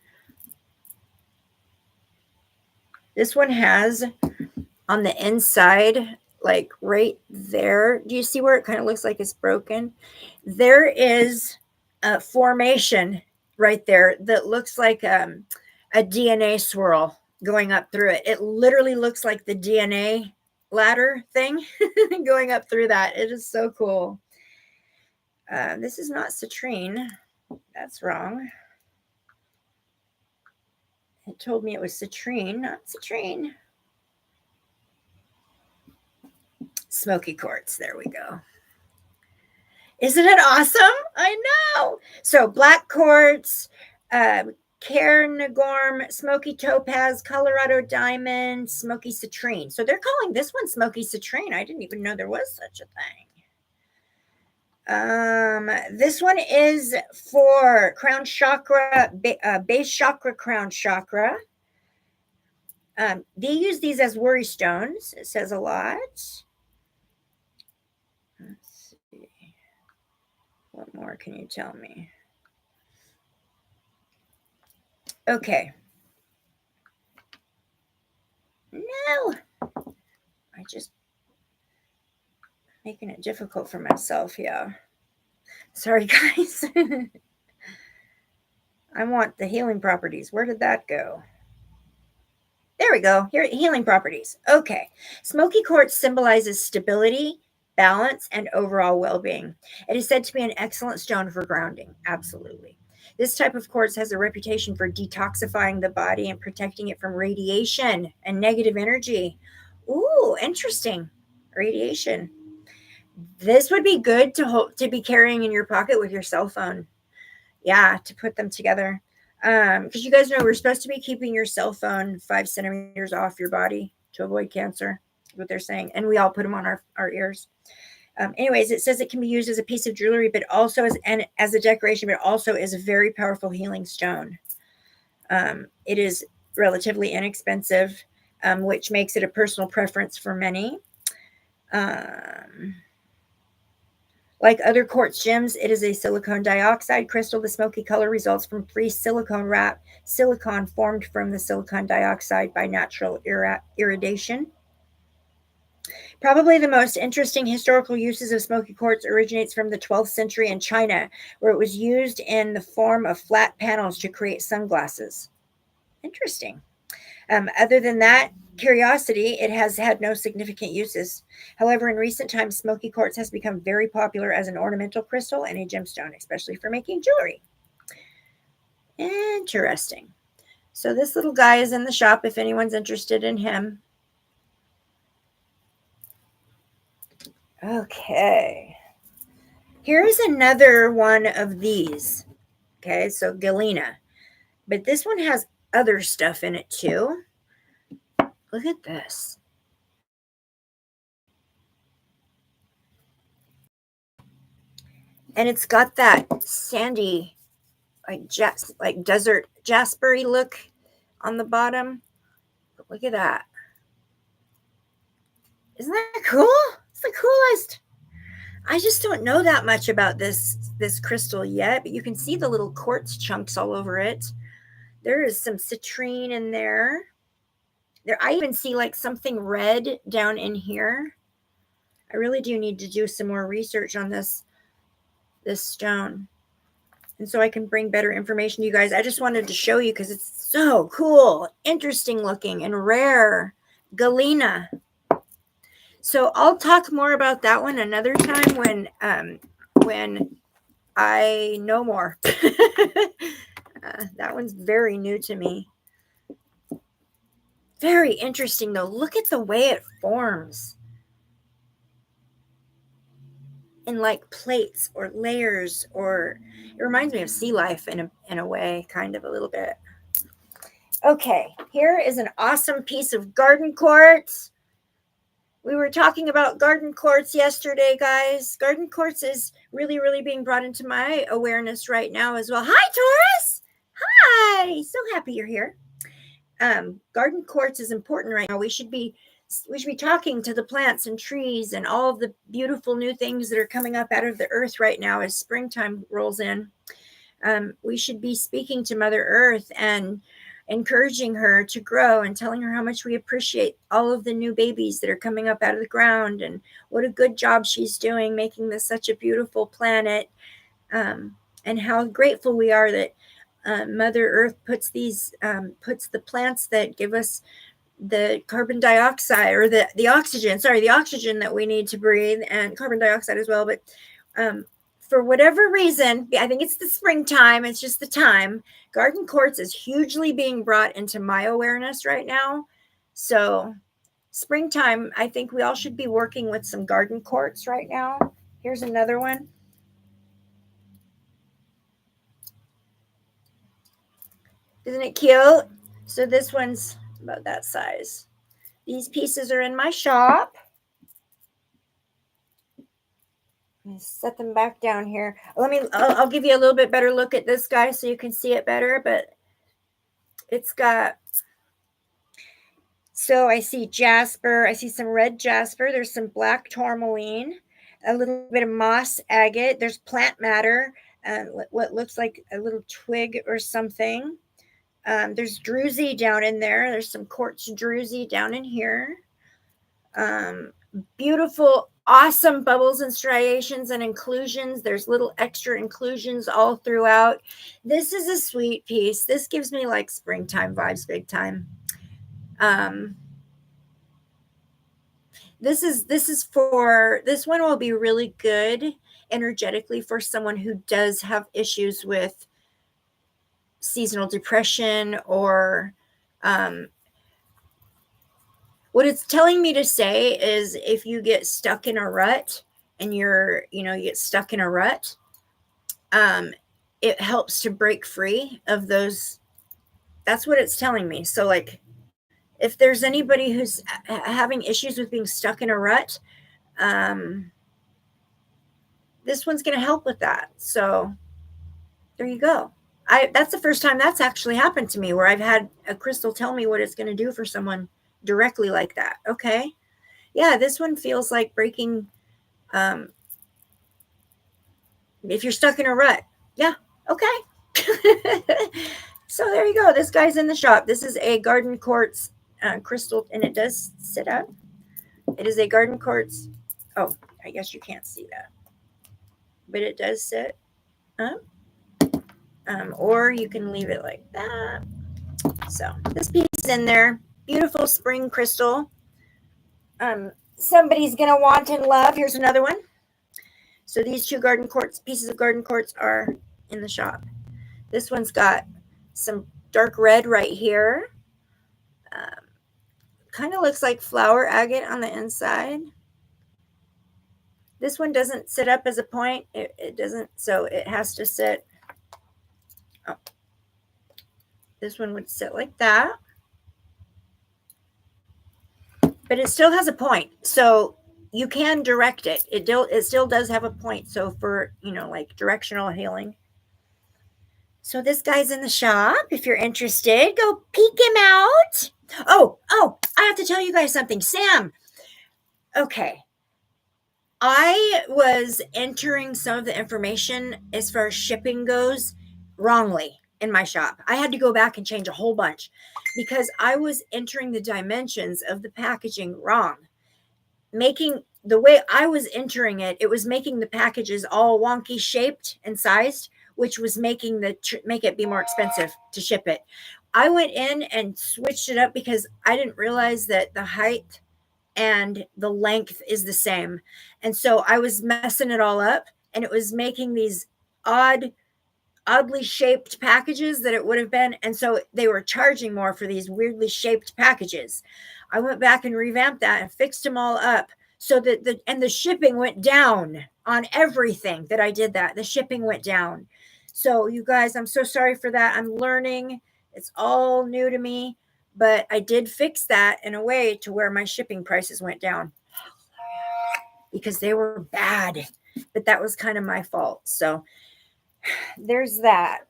This one has on the inside, like right there, do you see where it kind of looks like it's broken? There is a formation right there that looks like a DNA swirl going up through it. It literally looks like the DNA ladder thing going up through that. It is so cool. This is not citrine. That's wrong. It told me it was citrine, not citrine. Smoky quartz. There we go. Isn't it awesome? I know. So black quartz, Cairngorm, smoky topaz, Colorado diamond, smoky citrine. So they're calling this one smoky citrine. I didn't even know there was such a thing. This one is for crown chakra, base chakra, crown chakra. They use these as worry stones. It says a lot. Let's see. What more can you tell me? Okay. No. I just making it difficult for myself. Yeah. Sorry, guys. I want the healing properties. Where did that go? There we go. Here, healing properties. Okay. Smoky quartz symbolizes stability, balance, and overall well-being. It is said to be an excellent stone for grounding. Absolutely. This type of quartz has a reputation for detoxifying the body and protecting it from radiation and negative energy. Ooh, interesting. Radiation. This would be good to be carrying in your pocket with your cell phone. Yeah, to put them together. Because you guys know we're supposed to be keeping your cell phone 5 centimeters off your body to avoid cancer. What they're saying, and we all put them on our ears. Anyways, it says it can be used as a piece of jewelry, but also as a decoration, but also is a very powerful healing stone. It is relatively inexpensive, which makes it a personal preference for many. Like other quartz gems, it is a silicon dioxide crystal. The smoky color results from free silicon formed from the silicon dioxide by natural irradiation. Probably the most interesting historical uses of smoky quartz originates from the 12th century in China, where it was used in the form of flat panels to create sunglasses. Interesting. Other than that curiosity, it has had no significant uses. However, in recent times, smoky quartz has become very popular as an ornamental crystal and a gemstone, especially for making jewelry. Interesting. So this little guy is in the shop if anyone's interested in him. Okay. Here's another one of these. Okay, so galena. But this one has other stuff in it too. Look at this. And it's got that sandy, like desert jaspery look on the bottom. But look at that. Isn't that cool? It's the coolest. I just don't know that much about this crystal yet, but you can see the little quartz chunks all over it. There is some citrine in there. I even see like something red down in here. I really do need to do some more research on this stone. And so I can bring better information to you guys. I just wanted to show you because it's so cool, interesting looking, and rare. Galena. So I'll talk more about that one another time when I know more. That one's very new to me. Very interesting though. Look at the way it forms in like plates or layers, or it reminds me of sea life in a way, kind of a little bit. Okay, here is an awesome piece of garden quartz. We were talking about garden quartz yesterday, guys. Garden quartz is really, really being brought into my awareness right now as well. Hi, Taurus. Hi. So happy you're here. Garden quartz is important right now. We should be talking to the plants and trees and all of the beautiful new things that are coming up out of the earth right now as springtime rolls in. We should be speaking to Mother Earth and encouraging her to grow and telling her how much we appreciate all of the new babies that are coming up out of the ground and what a good job she's doing making this such a beautiful planet, and how grateful we are that Mother Earth puts the plants that give us the carbon dioxide or the oxygen that we need to breathe, and carbon dioxide as well. But for whatever reason, I think it's the springtime, it's just the time, garden quartz is hugely being brought into my awareness right now. So springtime, I think we all should be working with some garden quartz right now. Here's another one. Isn't it cute? So this one's about that size. These pieces are in my shop. Set them back down here. I'll give you a little bit better look at this guy so you can see it better, but it's got, so I see jasper, I see some red jasper, there's some black tourmaline, a little bit of moss agate, there's plant matter, what looks like a little twig or something. There's druzy down in there. There's some quartz druzy down in here. Beautiful, awesome bubbles and striations and inclusions. There's little extra inclusions all throughout. This is a sweet piece. This gives me like springtime vibes big time. This one will be really good energetically for someone who does have issues with seasonal depression, or what it's telling me to say is if you get stuck in a rut and you get stuck in a rut, it helps to break free of those. That's what it's telling me. So like, if there's anybody who's having issues with being stuck in a rut, this one's going to help with that. So there you go. That's the first time that's actually happened to me, where I've had a crystal tell me what it's going to do for someone directly like that. Okay. Yeah, this one feels like breaking. If you're stuck in a rut. Yeah. Okay. So there you go. This guy's in the shop. This is a garden quartz crystal, and it does sit up. It is a garden quartz. Oh, I guess you can't see that, but it does sit up. Or you can leave it like that. So this piece is in there. Beautiful spring crystal. Somebody's gonna want and love. Here's another one. So these two garden quartz pieces of garden quartz are in the shop. This one's got some dark red right here. Kind of looks like flower agate on the inside. This one doesn't sit up as a point. It doesn't, so it has to sit. Oh. This one would sit like that. But it still has a point. So you can direct it. It still does have a point. So for, like directional healing. So this guy's in the shop. If you're interested, go peek him out. Oh, I have to tell you guys something. Sam. Okay. I was entering some of the information as far as shipping goes wrongly in my shop. I had to go back and change a whole bunch because I was entering the dimensions of the packaging wrong. Making the way I was entering it, it was making the packages all wonky shaped and sized, which was make it be more expensive to ship it. I went in and switched it up because I didn't realize that the height and the length is the same. And so I was messing it all up, and it was making these oddly shaped packages that it would have been. And so they were charging more for these weirdly shaped packages. I went back and revamped that and fixed them all up so that the shipping went down on everything that I did that. The shipping went down. So you guys, I'm so sorry for that. I'm learning. It's all new to me, but I did fix that in a way to where my shipping prices went down because they were bad, but that was kind of my fault. So there's that.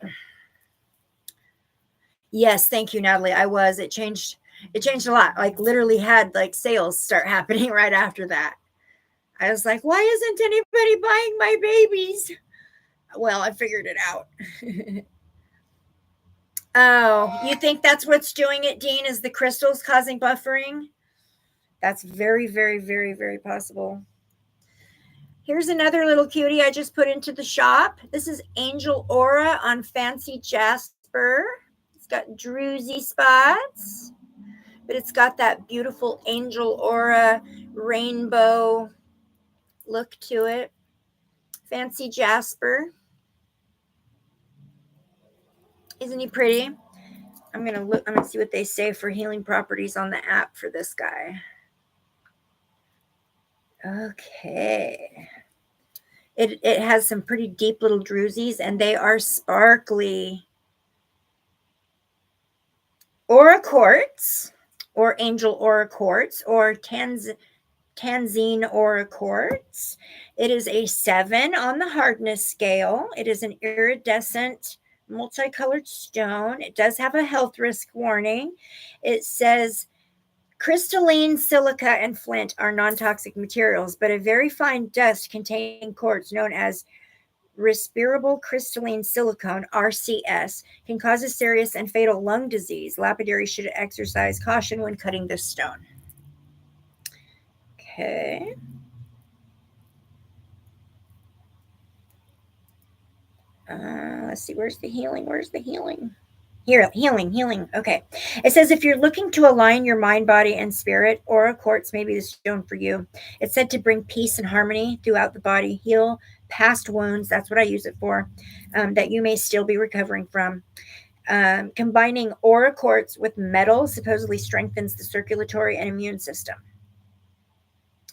Yes, thank you, Natalie. It changed a lot. Like literally had like sales start happening right after that. I was like, why isn't anybody buying my babies? Well, I figured it out. Oh, you think that's what's doing it, Dean, is the crystals causing buffering? That's very, very, very, very possible. Here's another little cutie I just put into the shop. This is Angel Aura on Fancy Jasper. It's got druzy spots, but it's got that beautiful Angel Aura rainbow look to it. Fancy Jasper. Isn't he pretty? I'm gonna see what they say for healing properties on the app for this guy. Okay. It has some pretty deep little drusies, and they are sparkly. Aura quartz, or Angel Aura quartz, or Tanzine Aura quartz. It is a 7 on the hardness scale. It is an iridescent multicolored stone. It does have a health risk warning. It says crystalline silica and flint are non-toxic materials, but a very fine dust containing quartz known as respirable crystalline silicone, RCS, can cause a serious and fatal lung disease. Lapidary should exercise caution when cutting this stone. Okay. Let's see. Where's the healing? Here, healing. Okay. It says if you're looking to align your mind, body, and spirit, Aura quartz may be the stone for you. It's said to bring peace and harmony throughout the body, heal past wounds. That's what I use it for, that you may still be recovering from. Combining Aura quartz with metal supposedly strengthens the circulatory and immune system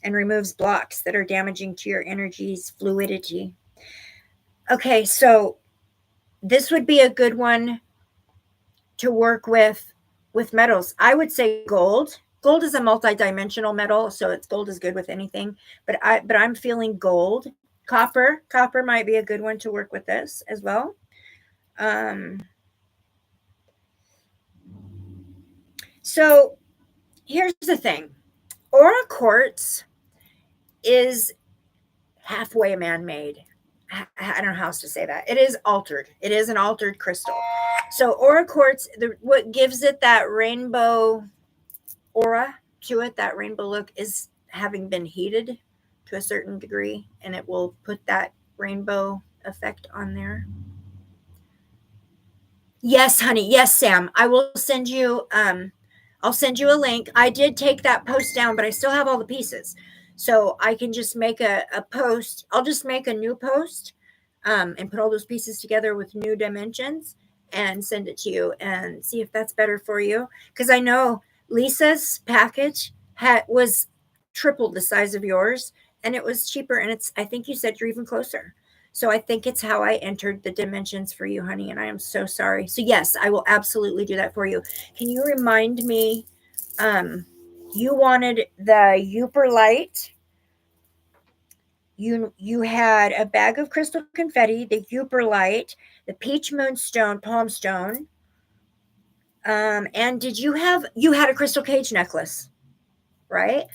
and removes blocks that are damaging to your energy's fluidity. Okay, so this would be a good one to work with metals. I would say gold. Gold is a multi-dimensional metal, so gold is good with anything. But I'm feeling gold. Copper might be a good one to work with this as well. So here's the thing. Aura quartz is halfway man-made. I don't know how else to say that. It is altered. It is an altered crystal. So aura quartz, what gives it that rainbow aura to it, that rainbow look, is having been heated to a certain degree, and it will put that rainbow effect on there. Yes, honey. Yes, Sam. I will send you I'll send you a link. I did take that post down, but I still have all the pieces. So I can just make a post. I'll just make a new post and put all those pieces together with new dimensions and send it to you and see if that's better for you. Because I know Lisa's package was triple the size of yours, and it was cheaper. And I think you said you're even closer. So I think it's how I entered the dimensions for you, honey, and I am so sorry. So yes, I will absolutely do that for you. Can you remind me, you wanted the Uper light. You had a bag of crystal confetti, the Uper light, the peach moonstone, palm stone. And you had a crystal cage necklace, right?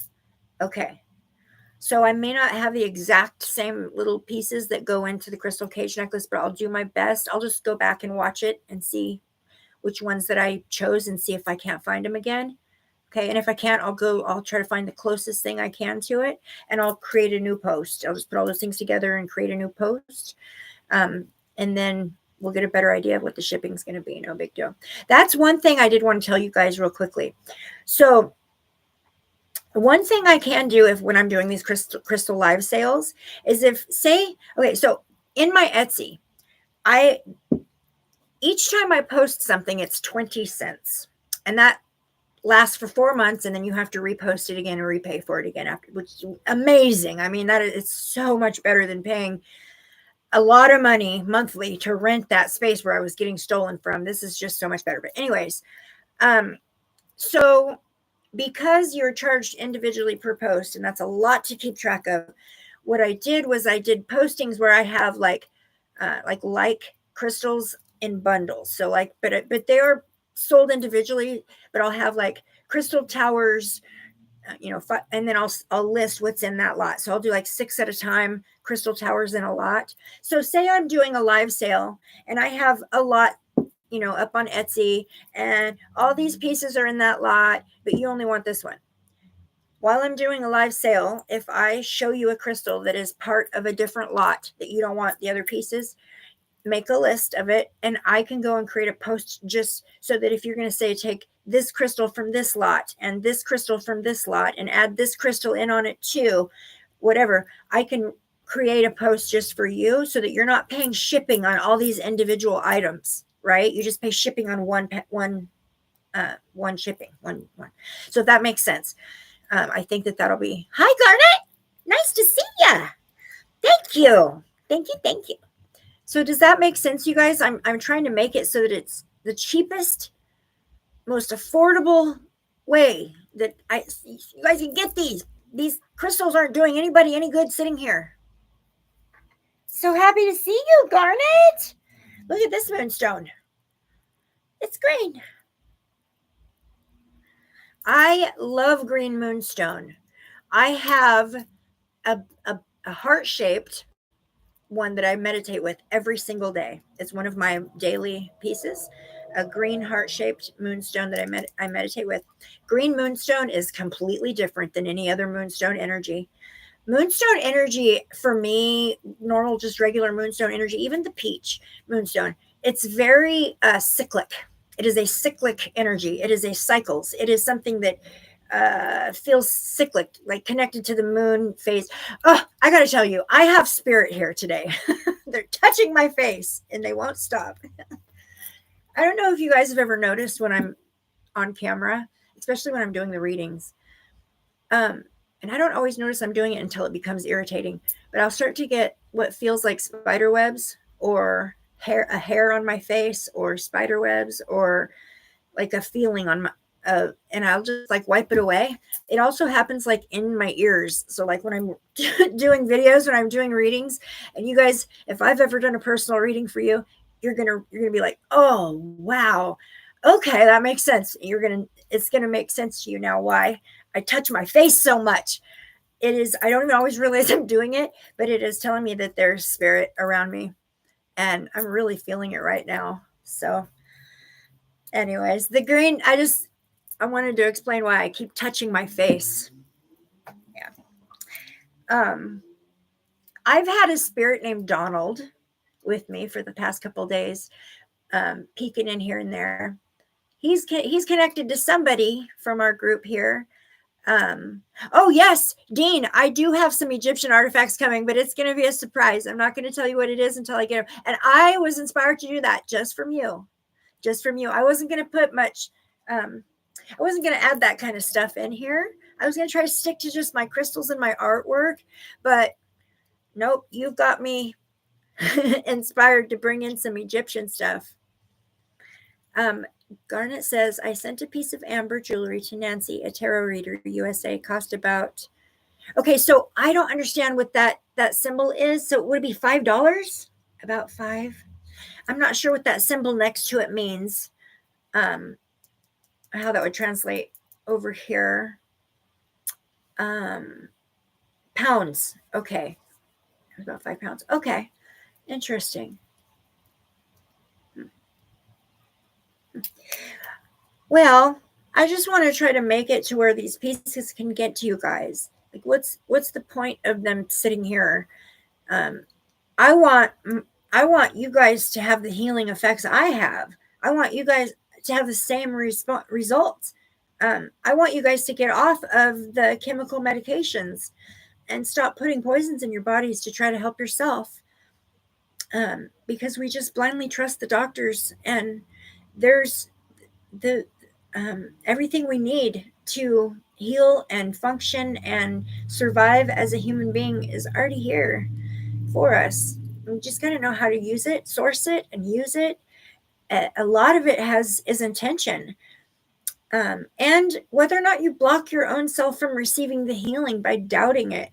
Okay. So I may not have the exact same little pieces that go into the crystal cage necklace, but I'll do my best. I'll just go back and watch it and see which ones that I chose and see if I can't find them again. Okay. And if I can't, I'll try to find the closest thing I can to it, and I'll create a new post. I'll just put all those things together and create a new post. And then we'll get a better idea of what the shipping is going to be. No big deal. That's one thing I did want to tell you guys real quickly. So one thing I can do when I'm doing these crystal live sales is so in my Etsy, each time I post something, it's 20 cents, and that lasts for 4 months, and then you have to repost it again and repay for it again after, which is amazing. I mean, it's so much better than paying a lot of money monthly to rent that space where I was getting stolen from. This is just so much better. But anyways, so because you're charged individually per post, and that's a lot to keep track of, what I did was I did postings where I have like crystals in bundles. So but they are sold individually, but I'll have like crystal towers, and then I'll list what's in that lot. So I'll do like 6 at a time, crystal towers in a lot. So say I'm doing a live sale and I have a lot, up on Etsy, and all these pieces are in that lot, but you only want this one. While I'm doing a live sale, if I show you a crystal that is part of a different lot that you don't want the other pieces, make a list of it, and I can go and create a post just so that if you're going to say, take this crystal from this lot and this crystal from this lot and add this crystal in on it too, whatever, I can create a post just for you so that you're not paying shipping on all these individual items, right? You just pay shipping on one shipping. So if that makes sense, I think that'll be. Hi, Garnet. Nice to see ya. Thank you. Thank you. So does that make sense, you guys? I'm trying to make it so that it's the cheapest, most affordable way that you guys can get these. These crystals aren't doing anybody any good sitting here. So happy to see you, Garnet. Look at this moonstone. It's green. I love green moonstone. I have a heart-shaped one that I meditate with every single day. It's one of my daily pieces, a green heart-shaped moonstone that I meditate with. Green moonstone is completely different than any other moonstone energy. Moonstone energy, for me, normal, just regular moonstone energy, even the peach moonstone, it's very cyclic. It is a cyclic energy. It is a cycles. It is something that feels cyclic, like connected to the moon phase. Oh, I got to tell you, I have spirit here today. They're touching my face and they won't stop. I don't know if you guys have ever noticed when I'm on camera, especially when I'm doing the readings. And I don't always notice I'm doing it until it becomes irritating, but I'll start to get what feels like spider webs or a hair on my face or spider webs or like a feeling on my and I'll just like wipe it away. It also happens like in my ears. So like when I'm doing videos, when I'm doing readings, and you guys, if I've ever done a personal reading for you, you're gonna be like, oh wow, okay, that makes sense. It's gonna make sense to you now why I touch my face so much. It is, I don't even always realize I'm doing it, but it is telling me that there's spirit around me, and I'm really feeling it right now. So anyways, the green, I wanted to explain why I keep touching my face. Yeah. I've had a spirit named Donald with me for the past couple days, peeking in here and there. He's connected to somebody from our group here. Oh yes, Dean, I do have some Egyptian artifacts coming, but it's going to be a surprise. I'm not going to tell you what it is until I get them. And I was inspired to do that just from you. I wasn't going to put much, I wasn't going to add that kind of stuff in here. I was going to try to stick to just my crystals and my artwork, but nope, you've got me inspired to bring in some Egyptian stuff. Garnet says, I sent a piece of amber jewelry to Nancy, a tarot reader, USA, cost about, okay, so I don't understand what that symbol is. So would it be $5? About $5? I'm not sure what that symbol next to it means. How that would translate over here. Pounds. Okay. It was about 5 pounds. Okay. Interesting. Well, I just want to try to make it to where these pieces can get to you guys. Like, what's the point of them sitting here? I want you guys to have the healing effects I have. I want you guys to have the same results. I want you guys to get off of the chemical medications and stop putting poisons in your bodies to try to help yourself. Because we just blindly trust the doctors, and there's the everything we need to heal and function and survive as a human being is already here for us. We just got to know how to use it, source it, and use it. A lot of it is intention. And whether or not you block your own self from receiving the healing by doubting it.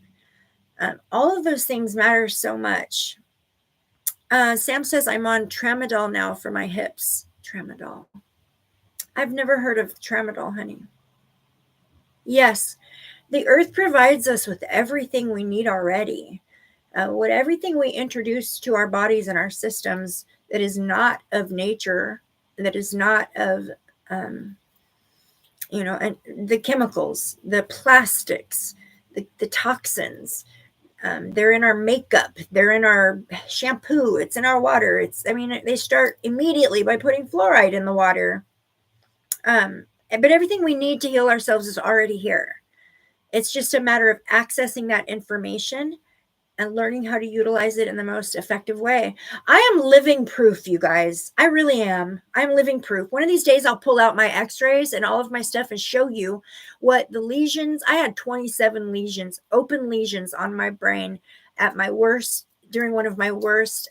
All of those things matter so much. Sam says, I'm on tramadol now for my hips. Tramadol. I've never heard of tramadol, honey. Yes, the earth provides us with everything we need already. Everything we introduce to our bodies and our systems that is not of nature, that is not of, and the chemicals, the plastics, the toxins, they're in our makeup, they're in our shampoo, it's in our water. They start immediately by putting fluoride in the water. But everything we need to heal ourselves is already here. It's just a matter of accessing that information and learning how to utilize it in the most effective way. I am living proof, you guys. I really am. I'm living proof. One of these days, I'll pull out my x-rays and all of my stuff and show you what the lesions, I had 27 lesions, open lesions on my brain at my worst, during one of my worst,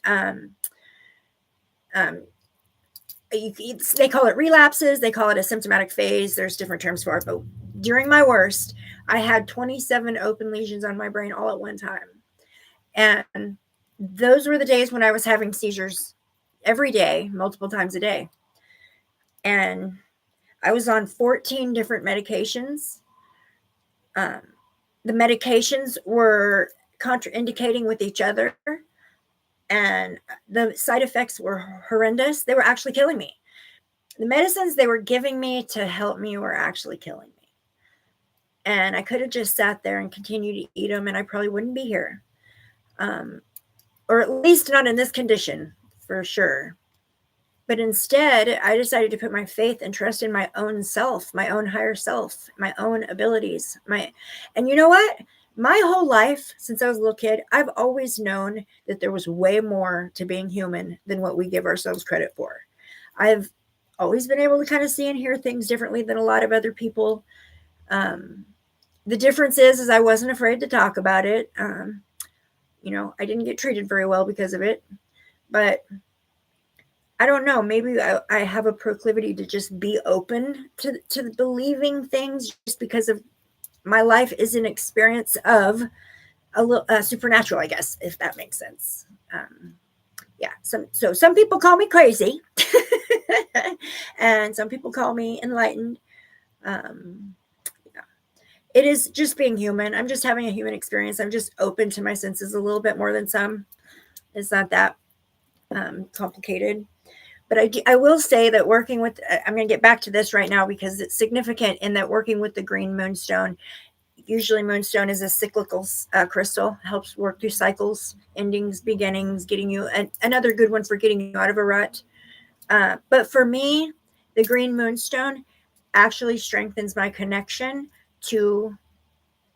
they call it relapses. They call it a symptomatic phase. There's different terms for it. But during my worst, I had 27 open lesions on my brain all at one time. And those were the days when I was having seizures every day, multiple times a day. And I was on 14 different medications. The medications were contraindicating with each other. And the side effects were horrendous. They were actually killing me. The medicines they were giving me to help me were actually killing me. And I could have just sat there and continued to eat them, and I probably wouldn't be here. Or at least not in this condition, for sure. But instead, I decided to put my faith and trust in my own self, my own higher self, my own abilities. And you know what? My whole life, since I was a little kid, I've always known that there was way more to being human than what we give ourselves credit for. I've always been able to kind of see and hear things differently than a lot of other people. The difference is I wasn't afraid to talk about it. I didn't get treated very well because of it. But I don't know, maybe I have a proclivity to just be open to believing things just because of my life is an experience of a little supernatural, I guess, if that makes sense. Yeah, some people call me crazy, and some people call me enlightened. Yeah. It is just being human. I'm just having a human experience. I'm just open to my senses a little bit more than some. It's not that complicated. But I will say that working with, I'm going to get back to this right now because it's significant in that working with the green moonstone, usually moonstone is a cyclical crystal, helps work through cycles, endings, beginnings, getting you, another good one for getting you out of a rut. But for me, the green moonstone actually strengthens my connection to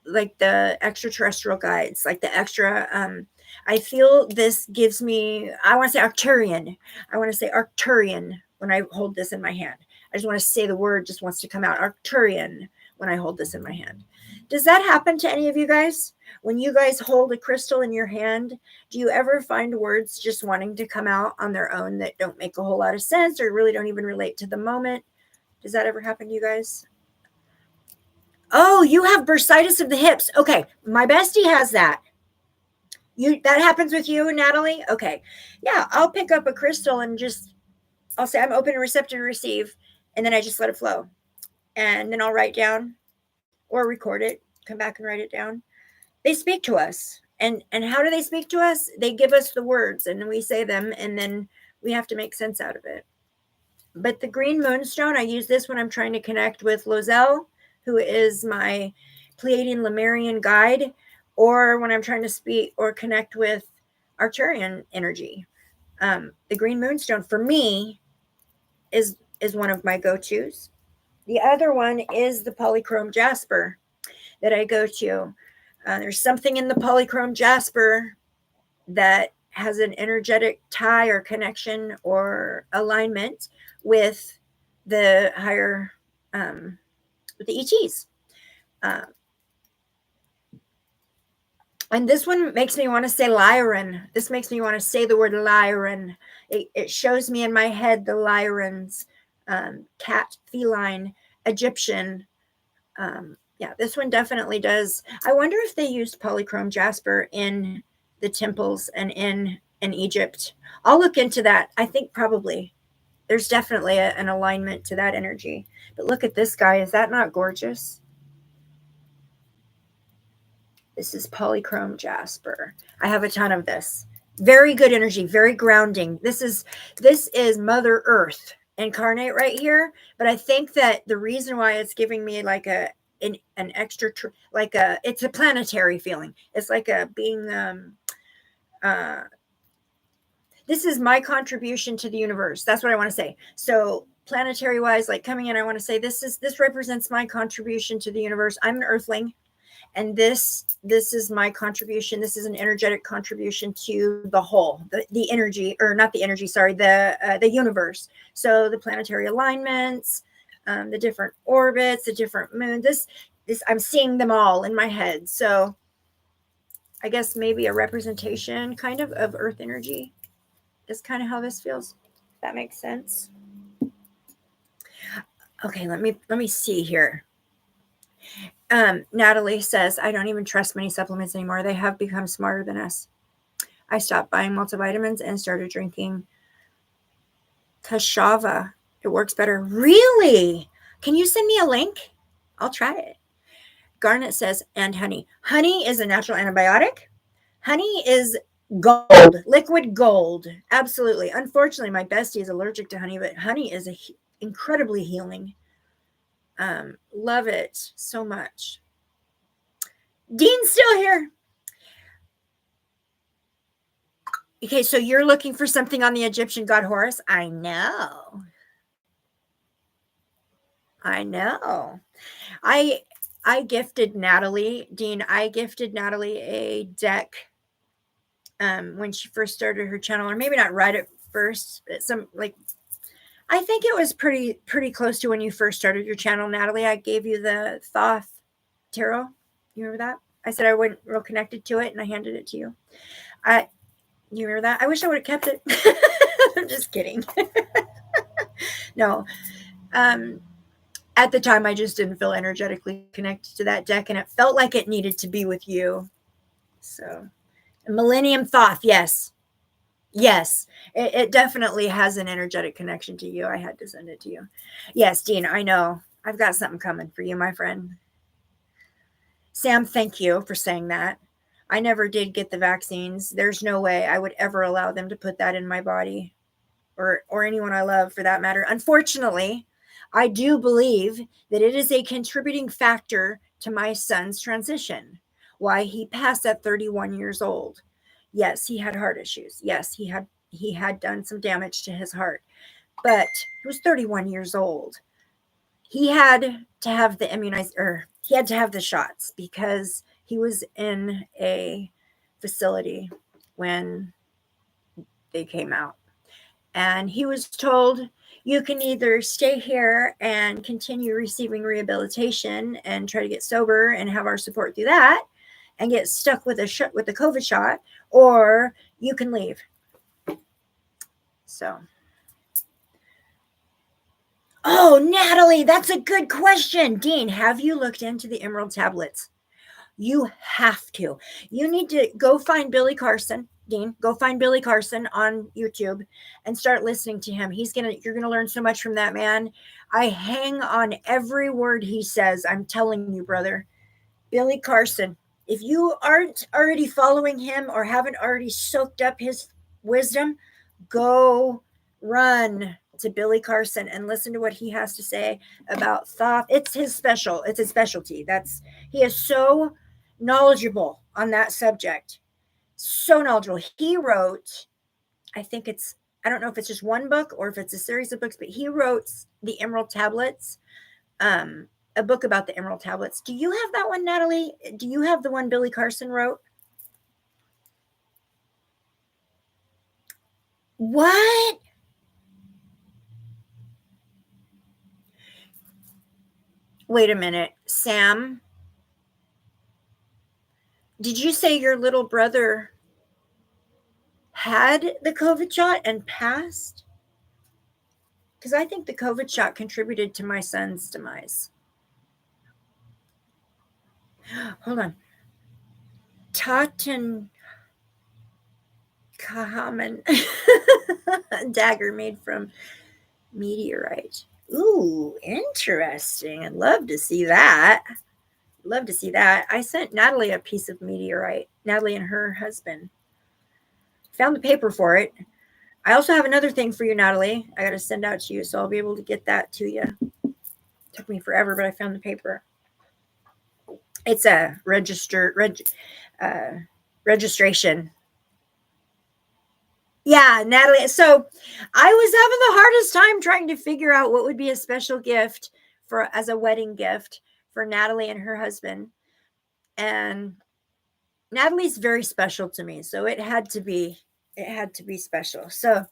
like the extraterrestrial guides, like the extra, I feel this gives me, I want to say Arcturian. I want to say Arcturian when I hold this in my hand. I just want to say the word just wants to come out. Arcturian when I hold this in my hand. Does that happen to any of you guys? When you guys hold a crystal in your hand, do you ever find words just wanting to come out on their own that don't make a whole lot of sense or really don't even relate to the moment? Does that ever happen to you guys? Oh, you have bursitis of the hips. Okay, my bestie has that. That happens with you, Natalie? Okay. Yeah, I'll pick up a crystal and just I'll say I'm open and receptive to receive, and then I just let it flow. And then I'll write down or record it, come back and write it down. They speak to us. And how do they speak to us? They give us the words and we say them and then we have to make sense out of it. But the green moonstone, I use this when I'm trying to connect with Lozelle, who is my Pleiadian Lemurian guide, or when I'm trying to speak or connect with Arcturian energy. The green moonstone for me is one of my go-tos. The other one is the polychrome jasper that I go to. There's something in the polychrome jasper that has an energetic tie or connection or alignment with the higher, with the ETs. And this one makes me want to say Lyran. This makes me want to say the word Lyran. It shows me in my head the Lyrans, cat, feline, Egyptian. Yeah, this one definitely does. I wonder if they used polychrome jasper in the temples and in Egypt. I'll look into that. I think probably there's definitely an alignment to that energy. But look at this guy. Is that not gorgeous? This is polychrome jasper. I have a ton of this. Very good energy, very grounding. This is Mother Earth incarnate right here. But I think that the reason why it's giving me like an extra, like it's a planetary feeling. It's like a being, this is my contribution to the universe. That's what I want to say. So planetary wise, like coming in, I want to say this represents my contribution to the universe. I'm an earthling. And this is my contribution. This is an energetic contribution to the whole, the energy, or not the energy, sorry, the universe. So the planetary alignments, the different orbits, the different moons. This I'm seeing them all in my head. So I guess maybe a representation kind of Earth energy is kind of how this feels. If that makes sense. Okay, let me see here. Natalie says, I don't even trust many supplements anymore. They have become smarter than us. I stopped buying multivitamins and started drinking Kashava. It works better. Really? Can you send me a link? I'll try it. Garnet says, and honey. Honey is a natural antibiotic. Honey is gold, liquid gold. Absolutely. Unfortunately, my bestie is allergic to honey, but honey is incredibly healing. Love it so much. Dean's still here. Okay, so you're looking for something on the Egyptian god Horus? I know. I gifted Natalie, Dean, I gifted Natalie a deck when she first started her channel, or maybe not right at first, but I think it was pretty close to when you first started your channel, Natalie. I gave you the Thoth Tarot. You remember that? I said I wasn't real connected to it, and I handed it to you. You remember that? I wish I would have kept it. I'm just kidding. No. At the time, I just didn't feel energetically connected to that deck, and it felt like it needed to be with you. So, Millennium Thoth, yes. Yes, it definitely has an energetic connection to you. I had to send it to you. Yes, Dean, I know. I've got something coming for you, my friend. Sam, thank you for saying that. I never did get the vaccines. There's no way I would ever allow them to put that in my body, or anyone I love for that matter. Unfortunately, I do believe that it is a contributing factor to my son's transition. Why he passed at 31 years old. Yes, he had heart issues. Yes, he had done some damage to his heart. But he was 31 years old. He had to have he had to have the shots because he was in a facility when they came out. And he was told, you can either stay here and continue receiving rehabilitation and try to get sober and have our support through that and get stuck with with the COVID shot, or you can leave. So, oh, Natalie, that's a good question. Dean, have you looked into the Emerald tablets? You have to. You need to go find Billy Carson. Dean, go find Billy Carson on YouTube and start listening to him. You're gonna learn so much from that man. I hang on every word he says. I'm telling you, brother. Billy Carson. If you aren't already following him or haven't already soaked up his wisdom, go run to Billy Carson and listen to what he has to say about thought. It's his specialty. He is so knowledgeable on that subject. So knowledgeable. He wrote, I don't know if it's just one book or if it's a series of books, but he wrote the Emerald Tablets, a book about the Emerald Tablets. Do you have that one, Natalie? Do you have the one Billy Carson wrote? What? Wait a minute, Sam. Did you say your little brother had the COVID shot and passed? Because I think the COVID shot contributed to my son's demise. Hold on. Tutankhamun dagger made from meteorite. Ooh, interesting. I'd love to see that. Love to see that. I sent Natalie a piece of meteorite. Natalie and her husband found the paper for it. I also have another thing for you, Natalie. I got to send out to you, so I'll be able to get that to you. Took me forever, but I found the paper. It's a registration. Yeah, Natalie. So I was having the hardest time trying to figure out what would be a special gift as a wedding gift for Natalie and her husband. And Natalie's very special to me, so it had to be special. So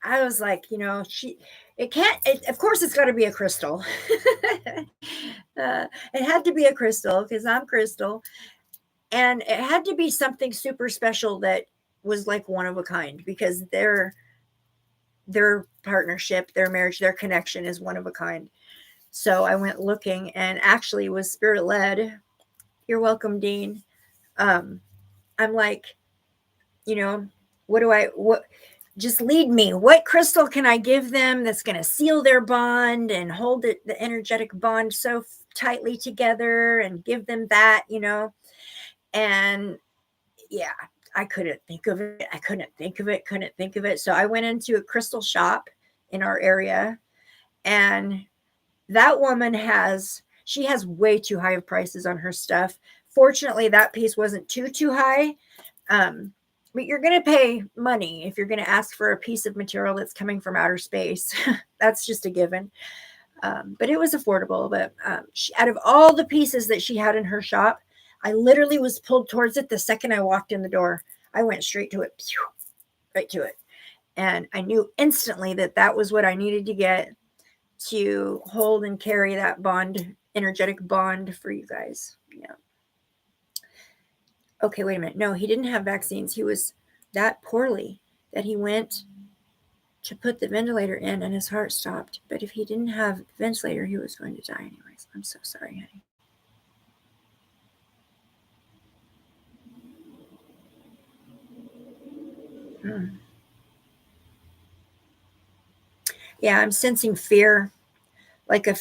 I was like, of course it's got to be a crystal. It had to be a crystal because I'm crystal. And it had to be something super special that was like one of a kind, because their partnership, their marriage, their connection is one of a kind. So I went looking and actually was spirit led. You're welcome, Dean. I'm like, just lead me. What crystal can I give them that's going to seal their bond and hold the energetic bond so tightly together and give them that, And yeah, I couldn't think of it. So I went into a crystal shop in our area, and that woman has way too high of prices on her stuff. Fortunately, that piece wasn't too high. But you're going to pay money if you're going to ask for a piece of material that's coming from outer space. That's just a given. But it was affordable. But out of all the pieces that she had in her shop, I literally was pulled towards it the second I walked in the door. I went straight to it, right to it. And I knew instantly that was what I needed to get to hold and carry that bond, energetic bond for you guys. Yeah. Okay, wait a minute. No, he didn't have vaccines. He was that poorly that he went to put the ventilator in and his heart stopped. But if he didn't have the ventilator, he was going to die anyways. I'm so sorry, honey. Yeah, I'm sensing fear, like a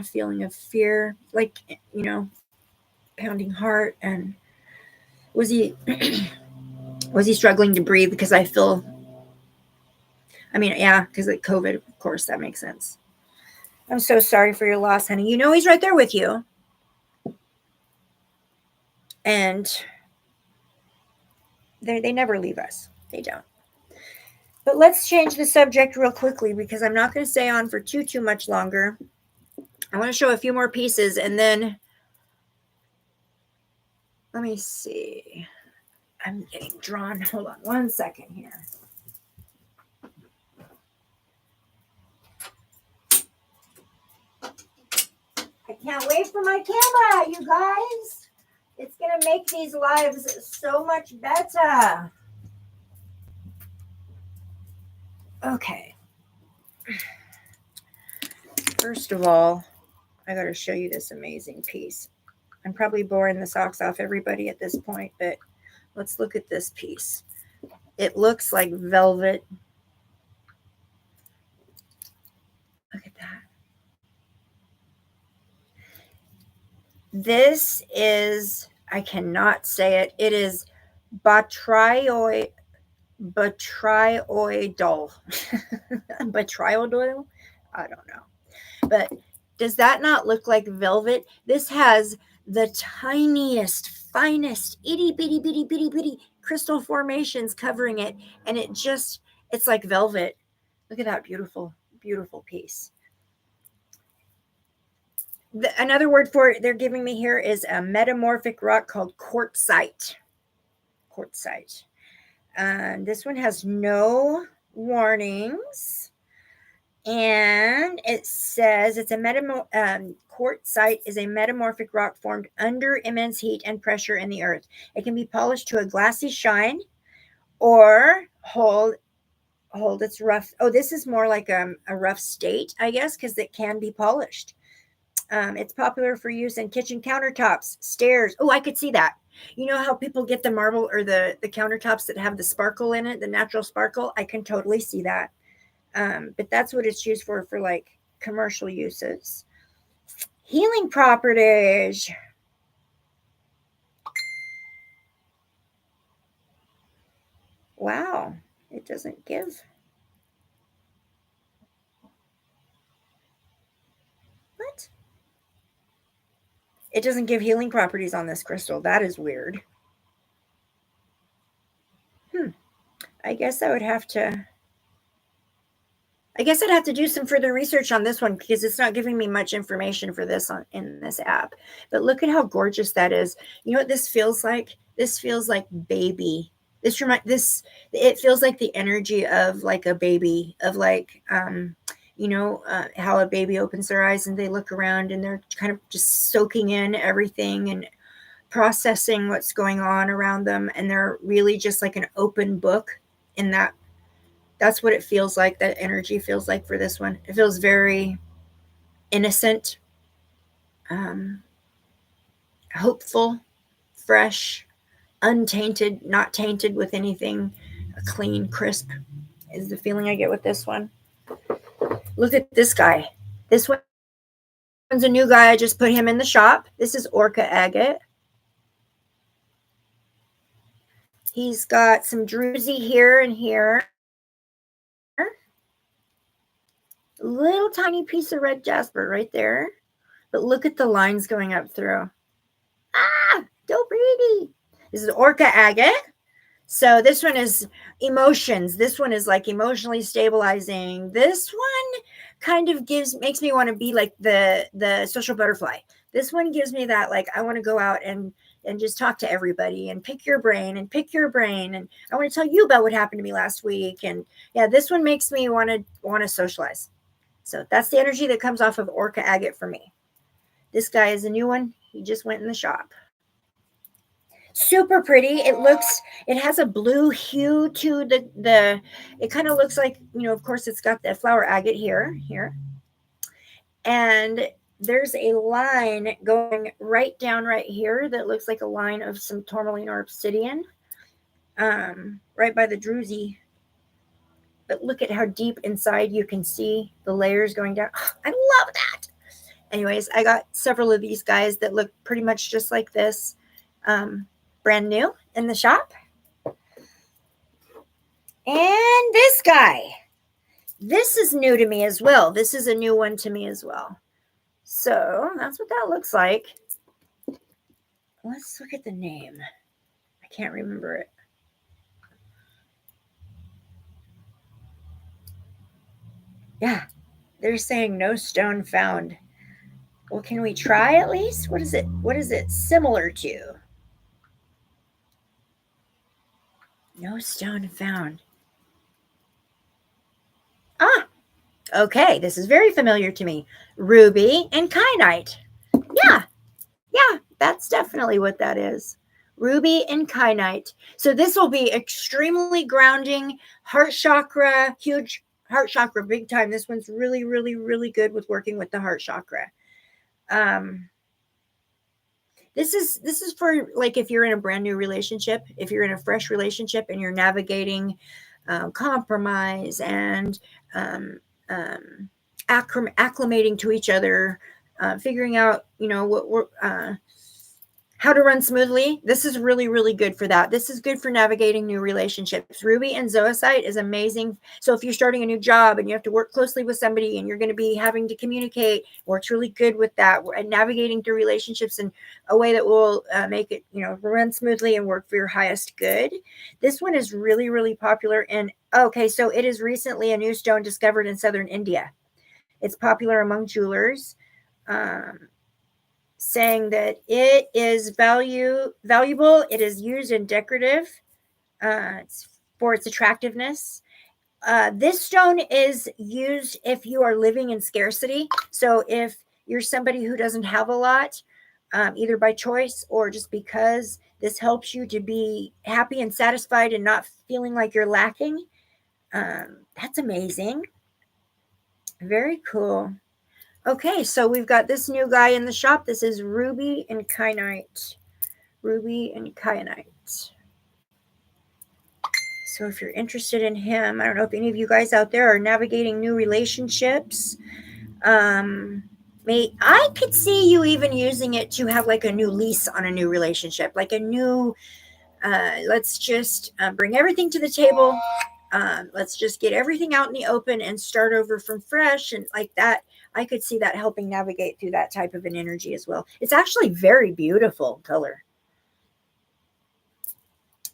feeling of fear, like, you know, pounding heart. And was he was he struggling to breathe? Because I feel, I mean, yeah, because like COVID, of course, that makes sense. I'm so sorry for your loss, honey. You know he's right there with you. And they never leave us. They don't. But let's change the subject real quickly because I'm not going to stay on for too much longer. I want to show a few more pieces and then let me see. I'm getting drawn. Hold on one second here. I can't wait for my camera, you guys. It's going to make these lives so much better. Okay. First of all, I got to show you this amazing piece. I'm probably boring the socks off everybody at this point, but let's look at this piece. It looks like velvet. Look at that. This is, I cannot say it. It is batrioidal. Batrioidal? I don't know. But does that not look like velvet? This has the tiniest, finest, itty bitty crystal formations covering it. And it's like velvet. Look at that beautiful, beautiful piece. Another word for it they're giving me here is a metamorphic rock called quartzite. Quartzite. This one has no warnings. And it says it's a quartzite is a metamorphic rock formed under immense heat and pressure in the earth. It can be polished to a glassy shine or hold its rough. Oh, this is more like a rough state, I guess, because it can be polished. It's popular for use in kitchen countertops, stairs. Oh, I could see that. You know how people get the marble or the countertops that have the sparkle in it, the natural sparkle? I can totally see that. But that's what it's used for like commercial uses. Healing properties. Wow, it doesn't give. What? It doesn't give healing properties on this crystal. That is weird. I guess I'd have to do some further research on this one because it's not giving me much information for this in this app. But look at how gorgeous that is. You know what this feels like? This feels like baby. It feels like the energy of like a baby, of like how a baby opens their eyes and they look around and they're kind of just soaking in everything and processing what's going on around them, and they're really just like an open book. In that's what it feels like. That energy feels like for this one. It feels very innocent, hopeful, fresh, untainted, not tainted with anything. Clean, crisp is the feeling I get with this one. Look at this guy. This one's a new guy. I just put him in the shop. This is Orca Agate. He's got some druzy here and here. Little tiny piece of red jasper right there. But look at the lines going up through. Ah, so pretty. This is Orca Agate. So this one is emotions. This one is like emotionally stabilizing. This one kind of makes me want to be like the social butterfly. This one gives me that, like, I want to go out and just talk to everybody and pick your brain. And I want to tell you about what happened to me last week. And yeah, this one makes me want to socialize. So that's the energy that comes off of Orca Agate for me. This guy is a new one. He just went in the shop. Super pretty. It has a blue hue to it kind of looks like, of course it's got the flower agate here. And there's a line going right down right here that looks like a line of some tourmaline or obsidian, right by the druzy. But look at how deep inside you can see the layers going down. Oh, I love that. Anyways, I got several of these guys that look pretty much just like this, brand new in the shop. And this guy, this is new to me as well. This is a new one to me as well. So that's what that looks like. Let's look at the name. I can't remember it. Yeah, they're saying no stone found. Well, can we try at least? What is it? What is it similar to? No stone found. Ah, okay. This is very familiar to me. Ruby and kyanite. Yeah, that's definitely what that is. Ruby and kyanite. So this will be extremely grounding, heart chakra, huge heart chakra, big time. This one's really, really, really good with working with the heart chakra. This is for like if you're in a brand new relationship, if you're in a fresh relationship and you're navigating compromise and acclimating to each other, figuring out how to run smoothly. This is really, really good for that. This is good for navigating new relationships. Ruby and zoisite is amazing. So if you're starting a new job and you have to work closely with somebody and you're going to be having to communicate, works really good with that, and navigating through relationships in a way that will make it, run smoothly and work for your highest good. This one is really, really popular. And okay, so it is recently a new stone discovered in southern India. It's popular among jewelers. Saying that it is valuable. It is used in decorative for its attractiveness. This stone is used if you are living in scarcity. So if you're somebody who doesn't have a lot, either by choice or just because this helps you to be happy and satisfied and not feeling like you're lacking. That's amazing. Very cool. Okay, so we've got this new guy in the shop. This is Ruby and Kyanite. Ruby and Kyanite. So if you're interested in him, I don't know if any of you guys out there are navigating new relationships. I could see you even using it to have like a new lease on a new relationship, like a new, let's just bring everything to the table. Let's just get everything out in the open and start over from fresh and like that. I could see that helping navigate through that type of an energy as well. It's actually very beautiful color.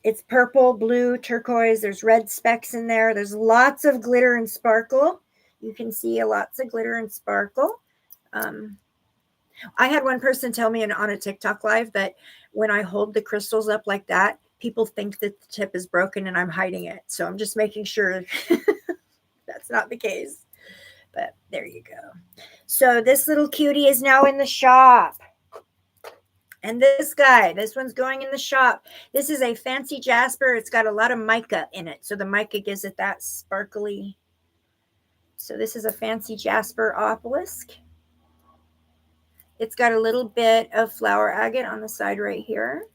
It's purple, blue, turquoise. There's red specks in there. There's lots of glitter and sparkle. You can see lots of glitter and sparkle. I had one person tell me on a TikTok live that when I hold the crystals up like that, people think that the tip is broken and I'm hiding it. So I'm just making sure that's not the case. But there you go. So this little cutie is now in the shop. And this one's going in the shop. This is a fancy jasper. It's got a lot of mica in it. So the mica gives it that sparkly. So this is a fancy jasper obelisk. It's got a little bit of flower agate on the side right here.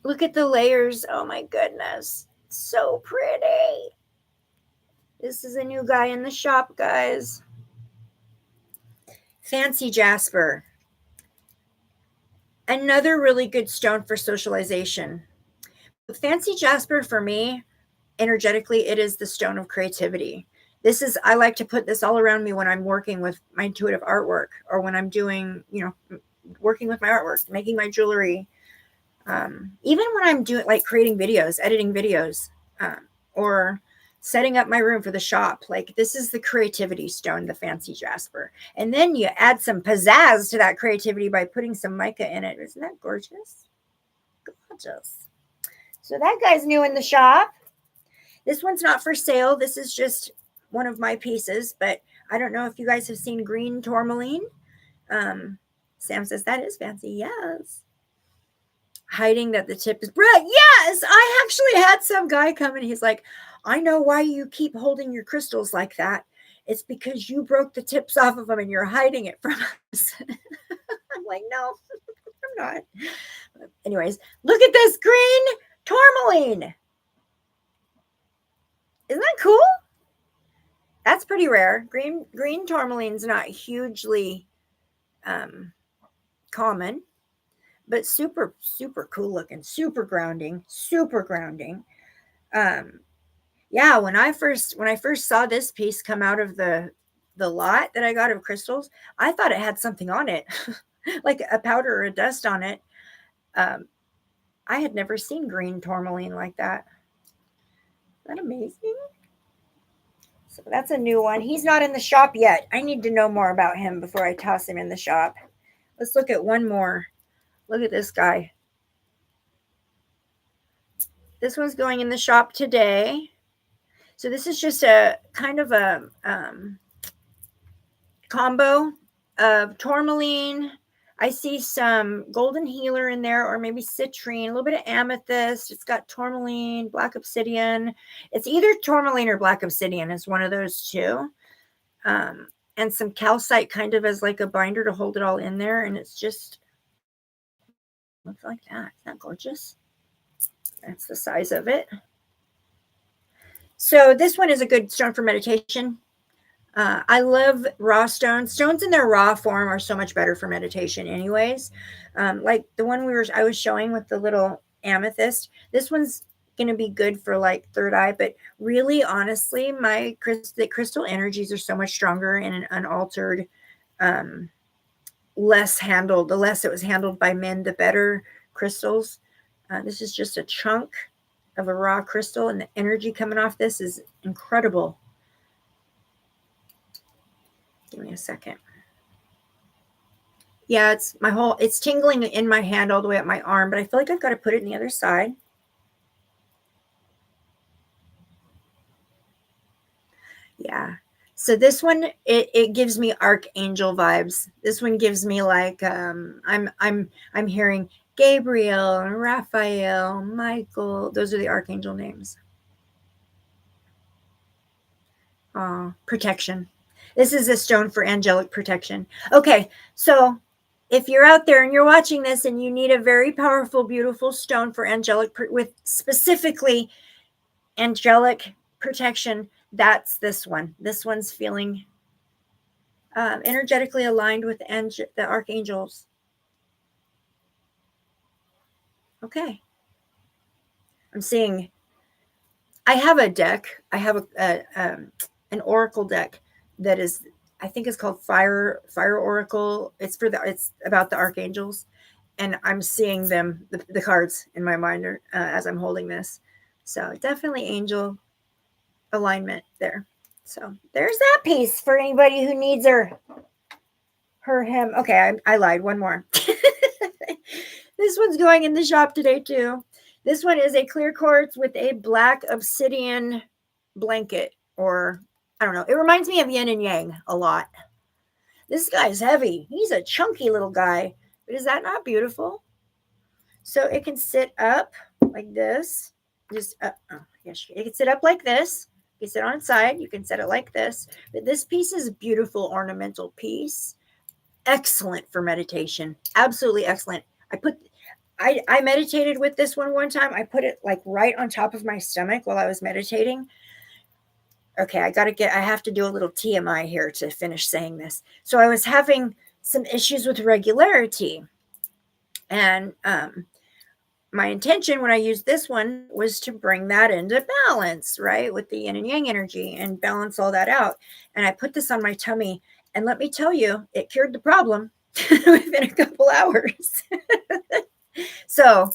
Look at the layers. Oh my goodness. So pretty. This is a new guy in the shop, guys. Fancy jasper. Another really good stone for socialization. Fancy jasper for me, energetically, it is the stone of creativity. I like to put this all around me when I'm working with my intuitive artwork or when I'm doing, working with my artwork, making my jewelry. Even when I'm doing like creating videos, editing videos, or setting up my room for the shop. Like this is the creativity stone, the fancy jasper. And then you add some pizzazz to that creativity by putting some mica in it. Isn't that gorgeous? Gorgeous. So that guy's new in the shop. This one's not for sale. This is just one of my pieces, but I don't know if you guys have seen green tourmaline. Sam says, that is fancy. Yes. Hiding that the tip is bright. Yes. I actually had some guy come and he's like, I know why you keep holding your crystals like that. It's because you broke the tips off of them and you're hiding it from us. I'm like, no, I'm not. Anyways, look at this green tourmaline. Isn't that cool? That's pretty rare. Green tourmaline's not hugely common, but super cool looking, super grounding. Yeah, when I first saw this piece come out of the lot that I got of crystals, I thought it had something on it, like a powder or a dust on it. I had never seen green tourmaline like that. Isn't that amazing? So that's a new one. He's not in the shop yet. I need to know more about him before I toss him in the shop. Let's look at one more. Look at this guy. This one's going in the shop today. So this is just a kind of a combo of tourmaline. I see some golden healer in there, or maybe citrine, a little bit of amethyst. It's got tourmaline, black obsidian. It's either tourmaline or black obsidian. It's one of those two. And some calcite kind of as like a binder to hold it all in there. And it's just looks like that. Isn't that gorgeous? That's the size of it. So this one is a good stone for meditation. I love raw stones. Stones in their raw form are so much better for meditation anyways. Like the one I was showing with the little amethyst. This one's going to be good for like third eye, but really honestly, the crystal energies are so much stronger in an unaltered, less handled. The less it was handled by men, the better crystals. This is just a chunk of a raw crystal, and the energy coming off this is incredible. Give me a second. Yeah, it's tingling in my hand all the way up my arm, but I feel like I've got to put it in the other side. Yeah. So this one, it gives me archangel vibes. This one gives me like I'm hearing Gabriel, Raphael, Michael. Those are the archangel names. Protection. This is a stone for angelic protection. Okay, so if you're out there and you're watching this and you need a very powerful, beautiful stone for with specifically angelic protection, that's this one. This one's feeling energetically aligned with the archangels. Okay. I'm seeing, I have a deck. I have an oracle deck that is, I think it's called Fire Oracle. It's about the archangels, and I'm seeing them, the cards in my mind as I'm holding this. So definitely angel alignment there. So there's that piece for anybody who needs him. Okay, I lied. One more. This one's going in the shop today too. This one is a clear quartz with a black obsidian blanket, or I don't know. It reminds me of yin and yang a lot. This guy's heavy. He's a chunky little guy, but is that not beautiful? So it can sit up like this. Yes, it can sit up like this. You can sit on its side. You can set it like this. But this piece is a beautiful ornamental piece. Excellent for meditation. Absolutely excellent. I meditated with this one time. I put it like right on top of my stomach while I was meditating. Okay, I have to do a little TMI here to finish saying this. So I was having some issues with regularity. And my intention when I used this one was to bring that into balance, right? With the yin and yang energy and balance all that out. And I put this on my tummy. And let me tell you, it cured the problem within a couple hours. So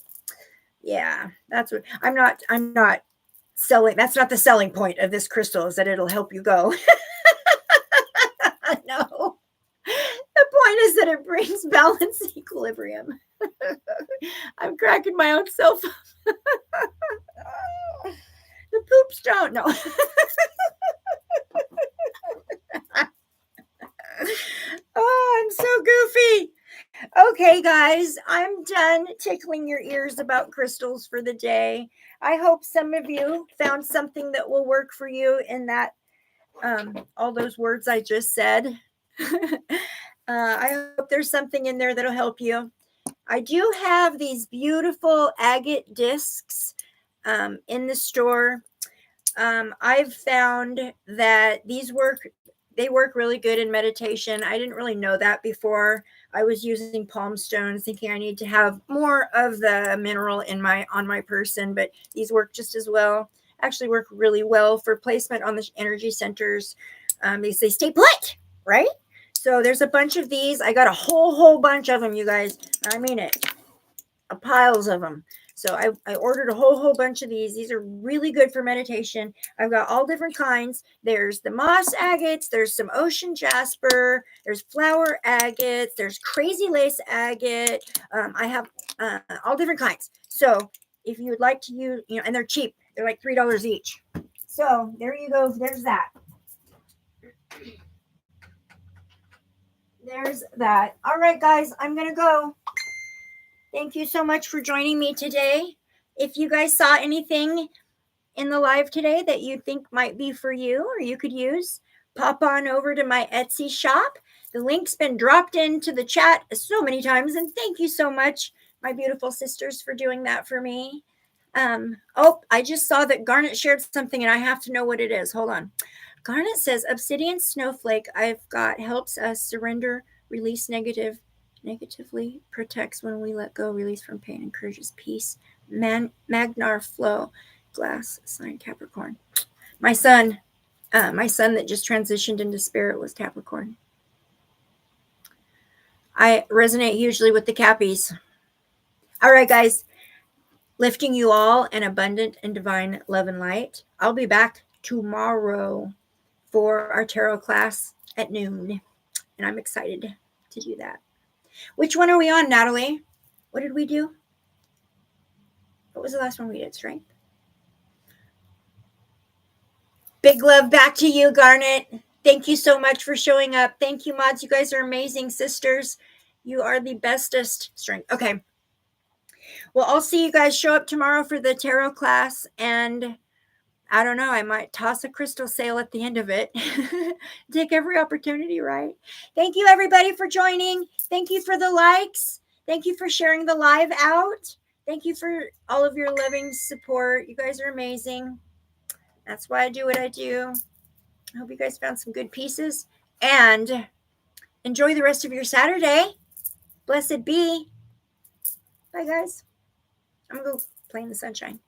yeah, that's what I'm not selling. That's not the selling point of this crystal, is that it'll help you go. No, the point is that it brings balance and equilibrium. I'm cracking my own self up. The poops don't know. Oh, I'm so goofy. Okay, guys, I'm done tickling your ears about crystals for the day. I hope some of you found something that will work for you in that all those words I just said. I hope there's something in there that'll help you. I do have these beautiful agate discs in the store. I've found that they work really good in meditation. I didn't really know that before. I was using palm stones thinking I need to have more of the mineral on my person, but these work just as well. Actually work really well for placement on the energy centers. They say stay put, right? So there's a bunch of these. I got a whole bunch of them, you guys. I mean it. Piles of them. So I ordered a whole bunch of these. These are really good for meditation. I've got all different kinds. There's the moss agates. There's some ocean jasper. There's flower agates. There's crazy lace agate. I have all different kinds. So if you would like to use, and they're cheap. They're like $3 each. So there you go. There's that. There's that. All right, guys, I'm going to go. Thank you so much for joining me today. If you guys saw anything in the live today that you think might be for you or you could use, pop on over to my Etsy shop. The link's been dropped into the chat so many times, and thank you so much, my beautiful sisters, for doing that for me. I just saw that Garnet shared something, and I have to know what it is. Hold on. Garnet says, Obsidian Snowflake I've got helps us surrender, release negatively, protects when we let go, release from pain, encourages peace. Magnar flow, glass sign Capricorn. My son that just transitioned into spirit was Capricorn. I resonate hugely with the Cappies. All right, guys, lifting you all in abundant and divine love and light. I'll be back tomorrow for our tarot class at noon, and I'm excited to do that. Which one are we on, Natalie? What did we do? What was the last one we did? Strength? Big love back to you, Garnet. Thank you so much for showing up. Thank you, mods. You guys are amazing sisters. You are the bestest. Strength. Okay. Well, I'll see you guys show up tomorrow for the tarot class. And I don't know, I might toss a crystal sale at the end of it. Take every opportunity, right? Thank you, everybody, for joining. Thank you for the likes. Thank you for sharing the live out. Thank you for all of your loving support. You guys are amazing. That's why I do what I do. I hope you guys found some good pieces. And enjoy the rest of your Saturday. Blessed be. Bye, guys. I'm going to go play in the sunshine.